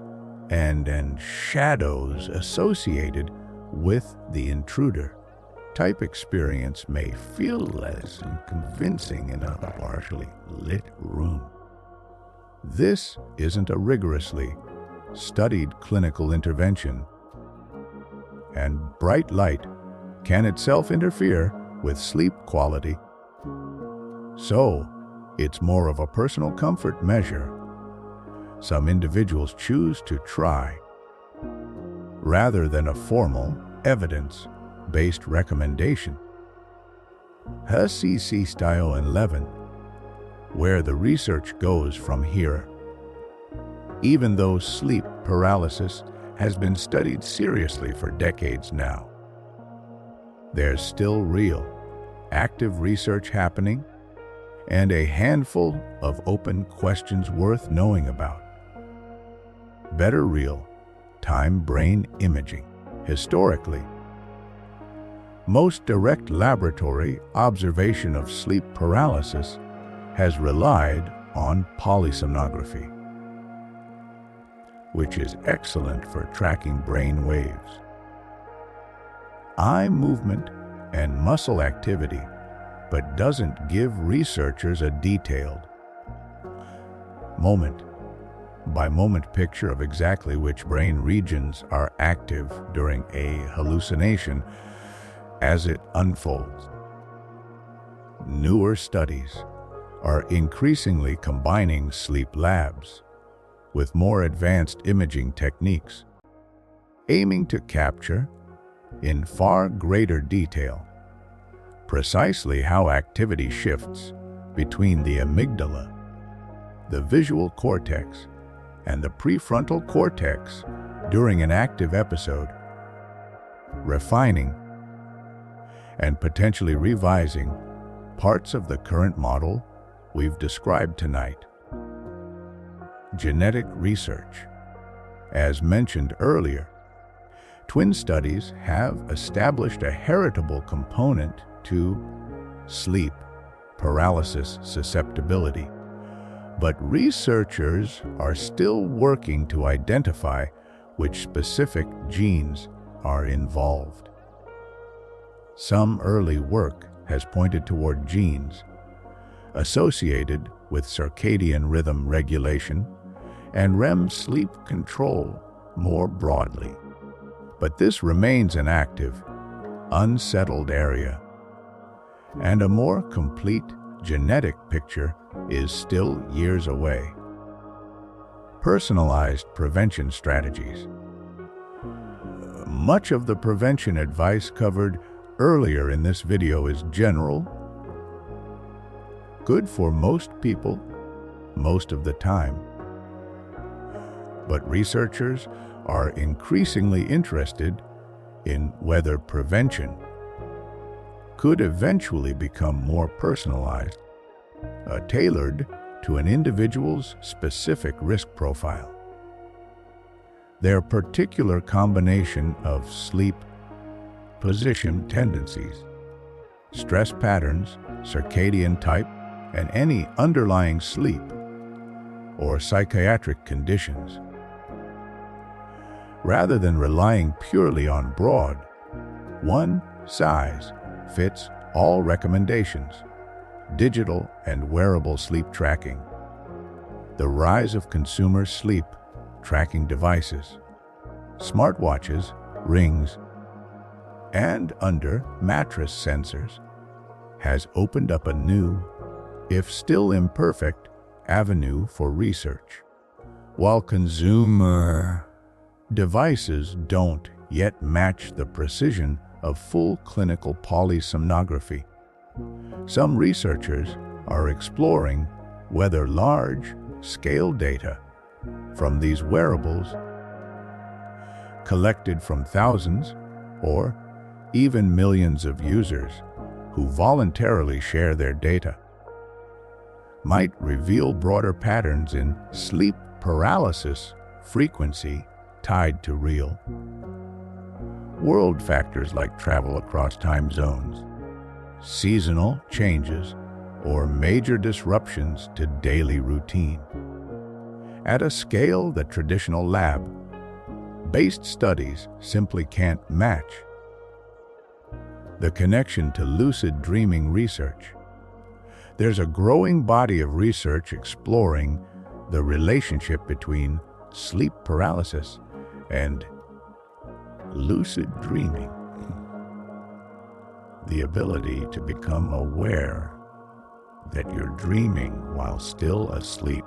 and shadows associated with the intruder type experience may feel less convincing in a partially lit room. This isn't a rigorously studied clinical intervention, and bright light can itself interfere with sleep quality. So, it's more of a personal comfort measure some individuals choose to try, rather than a formal, evidence-based recommendation. HCC Style 11, where the research goes from here. Even though sleep paralysis has been studied seriously for decades now, there's still real, active research happening and a handful of open questions worth knowing about. Better real-time brain imaging. Historically, most direct laboratory observation of sleep paralysis has relied on polysomnography, which is excellent for tracking brain waves, eye movement, and muscle activity, but doesn't give researchers a detailed, moment-by-moment picture of exactly which brain regions are active during a hallucination as it unfolds. Newer studies are increasingly combining sleep labs with more advanced imaging techniques, aiming to capture, in far greater detail, precisely how activity shifts between the amygdala, the visual cortex, and the prefrontal cortex during an active episode, refining and potentially revising parts of the current model we've described tonight. Genetic research. As mentioned earlier, twin studies have established a heritable component to sleep paralysis susceptibility, but researchers are still working to identify which specific genes are involved. Some early work has pointed toward genes associated with circadian rhythm regulation and REM sleep control more broadly. But this remains an active, unsettled area, and a more complete genetic picture is still years away. Personalized prevention strategies. Much of the prevention advice covered earlier in this video is general, good for most people, most of the time. But researchers are increasingly interested in whether prevention could eventually become more personalized, tailored to an individual's specific risk profile. Their particular combination of sleep position tendencies, stress patterns, circadian type, and any underlying sleep or psychiatric conditions. Rather than relying purely on broad, one-size-fits-all recommendations, digital and wearable sleep tracking, the rise of consumer sleep tracking devices, smartwatches, rings, and under-mattress sensors has opened up a new, if still imperfect, avenue for research. While consumer devices don't yet match the precision of full clinical polysomnography, some researchers are exploring whether large-scale data from these wearables, collected from thousands or even millions of users who voluntarily share their data, might reveal broader patterns in sleep paralysis frequency tied to real world factors like travel across time zones, seasonal changes, or major disruptions to daily routine. At a scale that traditional lab-based studies simply can't match. The connection to lucid dreaming research. There's a growing body of research exploring the relationship between sleep paralysis and lucid dreaming. The ability to become aware that you're dreaming while still asleep,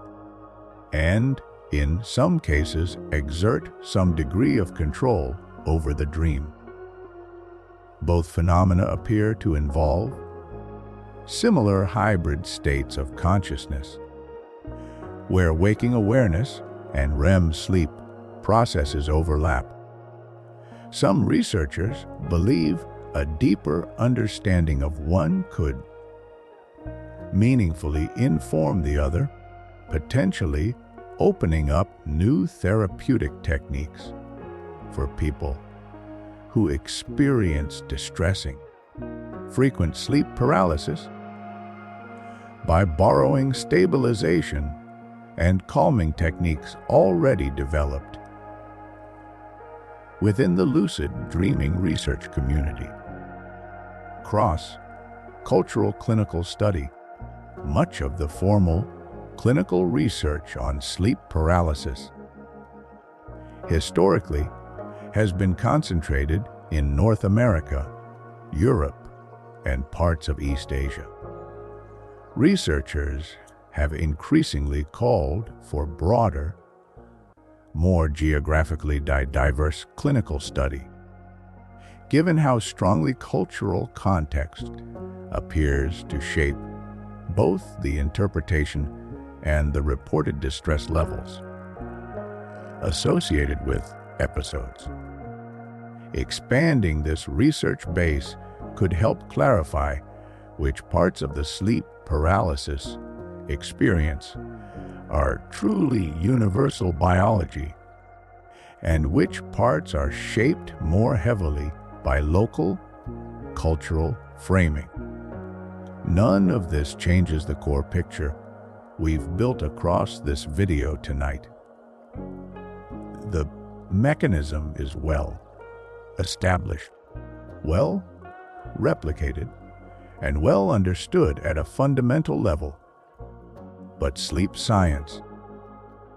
and, in some cases, exert some degree of control over the dream. Both phenomena appear to involve similar hybrid states of consciousness, where waking awareness and REM sleep processes overlap. Some researchers believe a deeper understanding of one could meaningfully inform the other, potentially opening up new therapeutic techniques for people who experience distressing, frequent sleep paralysis by borrowing stabilization and calming techniques already developed within the lucid dreaming research community. Cross-cultural clinical study. Much of the formal clinical research on sleep paralysis historically has been concentrated in North America, Europe, and parts of East Asia. Researchers have increasingly called for broader, more geographically diverse clinical study, given how strongly cultural context appears to shape both the interpretation and the reported distress levels associated with episodes. Expanding this research base could help clarify which parts of the sleep paralysis experience are truly universal biology and which parts are shaped more heavily by local, cultural framing. None of this changes the core picture we've built across this video tonight. The mechanism is well established, well replicated, and well understood at a fundamental level. But sleep science,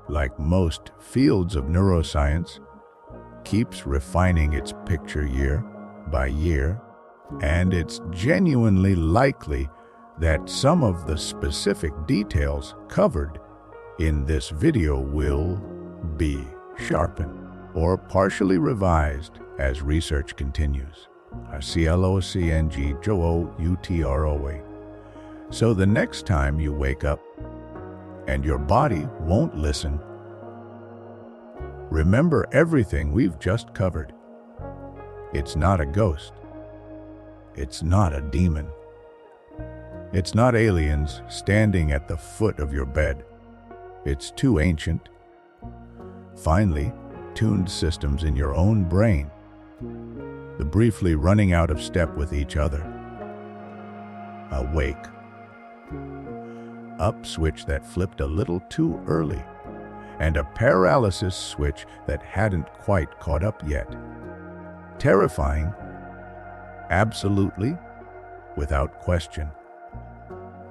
like most fields of neuroscience, keeps refining its picture year by year, and it's genuinely likely that some of the specific details covered in this video will be sharpened or partially revised as research continues. CLOCNG So the next time you wake up and your body won't listen, remember everything we've just covered. It's not a ghost. It's not a demon. It's not aliens standing at the foot of your bed. It's two ancient, finely tuned systems in your own brain, the briefly running out of step with each other. A wake up switch that flipped a little too early, and a paralysis switch that hadn't quite caught up yet. Terrifying, absolutely, without question.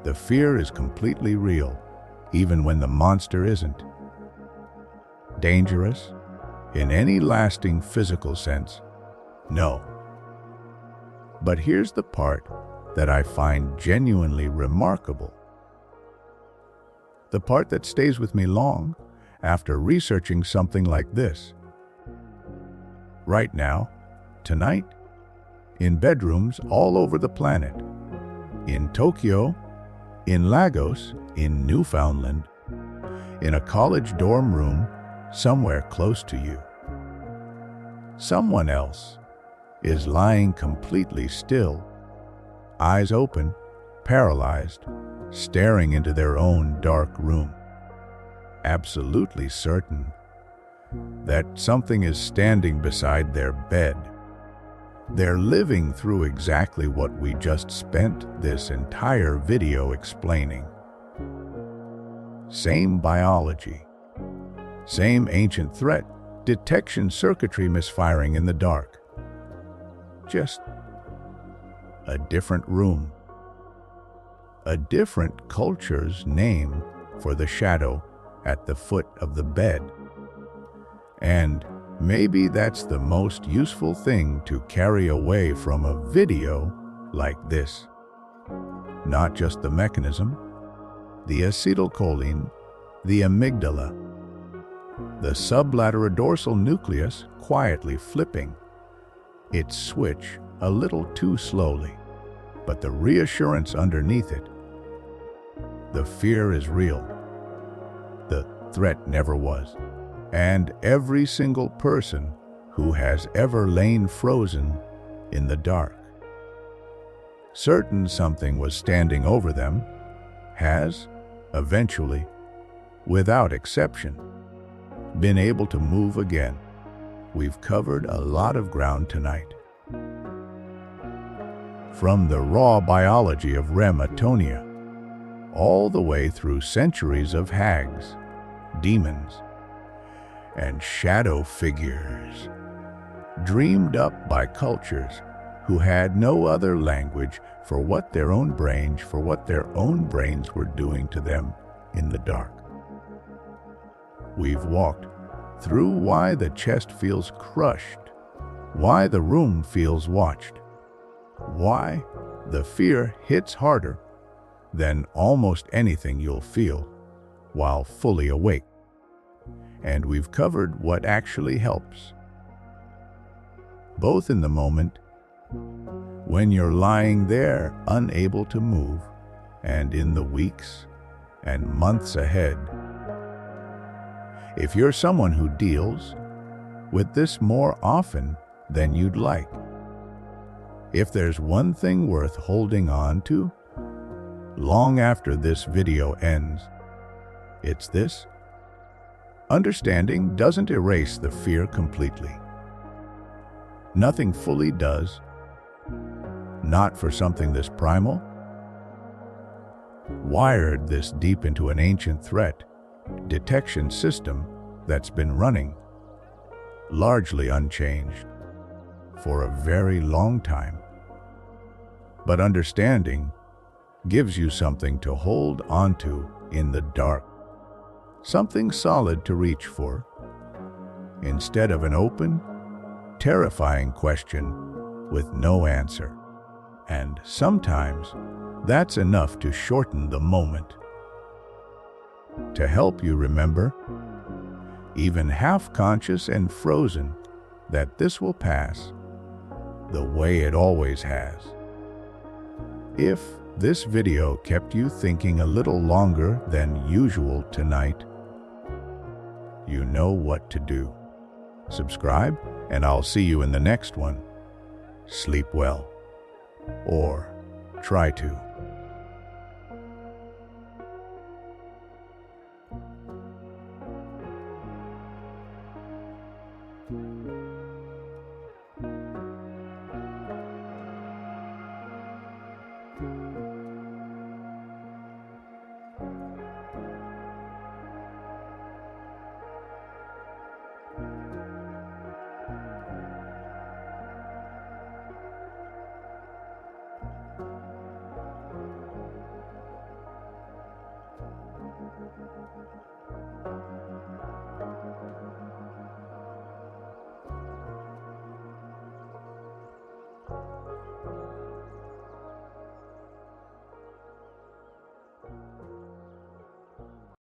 The fear is completely real, even when the monster isn't. Dangerous, in any lasting physical sense, no. But here's the part that I find genuinely remarkable. The part that stays with me long after researching something like this. Right now, tonight, in bedrooms all over the planet, in Tokyo, in Lagos, in Newfoundland, in a college dorm room somewhere close to you, someone else is lying completely still, eyes open, paralyzed, staring into their own dark room, absolutely certain that something is standing beside their bed. They're living through exactly what we just spent this entire video explaining. Same biology, same ancient threat detection circuitry misfiring in the dark. Just a different room. A different culture's name for the shadow at the foot of the bed. And maybe that's the most useful thing to carry away from a video like this. Not just the mechanism, the acetylcholine, the amygdala, the sublaterodorsal nucleus quietly flipping its switch a little too slowly, but the reassurance underneath it. The fear is real. The threat never was. And every single person who has ever lain frozen in the dark, certain something was standing over them, has, eventually, without exception, been able to move again. We've covered a lot of ground tonight. From the raw biology of REM atonia, all the way through centuries of hags, demons, and shadow figures, dreamed up by cultures who had no other language for what their own brains were doing to them in the dark. We've walked through why the chest feels crushed, why the room feels watched, why the fear hits harder than almost anything you'll feel while fully awake. And we've covered what actually helps, both in the moment, when you're lying there unable to move, and in the weeks and months ahead. If you're someone who deals with this more often than you'd like, if there's one thing worth holding on to long after this video ends, it's this: understanding doesn't erase the fear completely. Nothing fully does, not for something this primal, wired this deep into an ancient threat detection system that's been running largely unchanged for a very long time. But understanding gives you something to hold onto in the dark, something solid to reach for, instead of an open, terrifying question with no answer. And sometimes that's enough to shorten the moment, to help you remember, even half-conscious and frozen, that this will pass the way it always has. If this video kept you thinking a little longer than usual tonight, you know what to do. Subscribe, and I'll see you in the next one. Sleep well, or try to.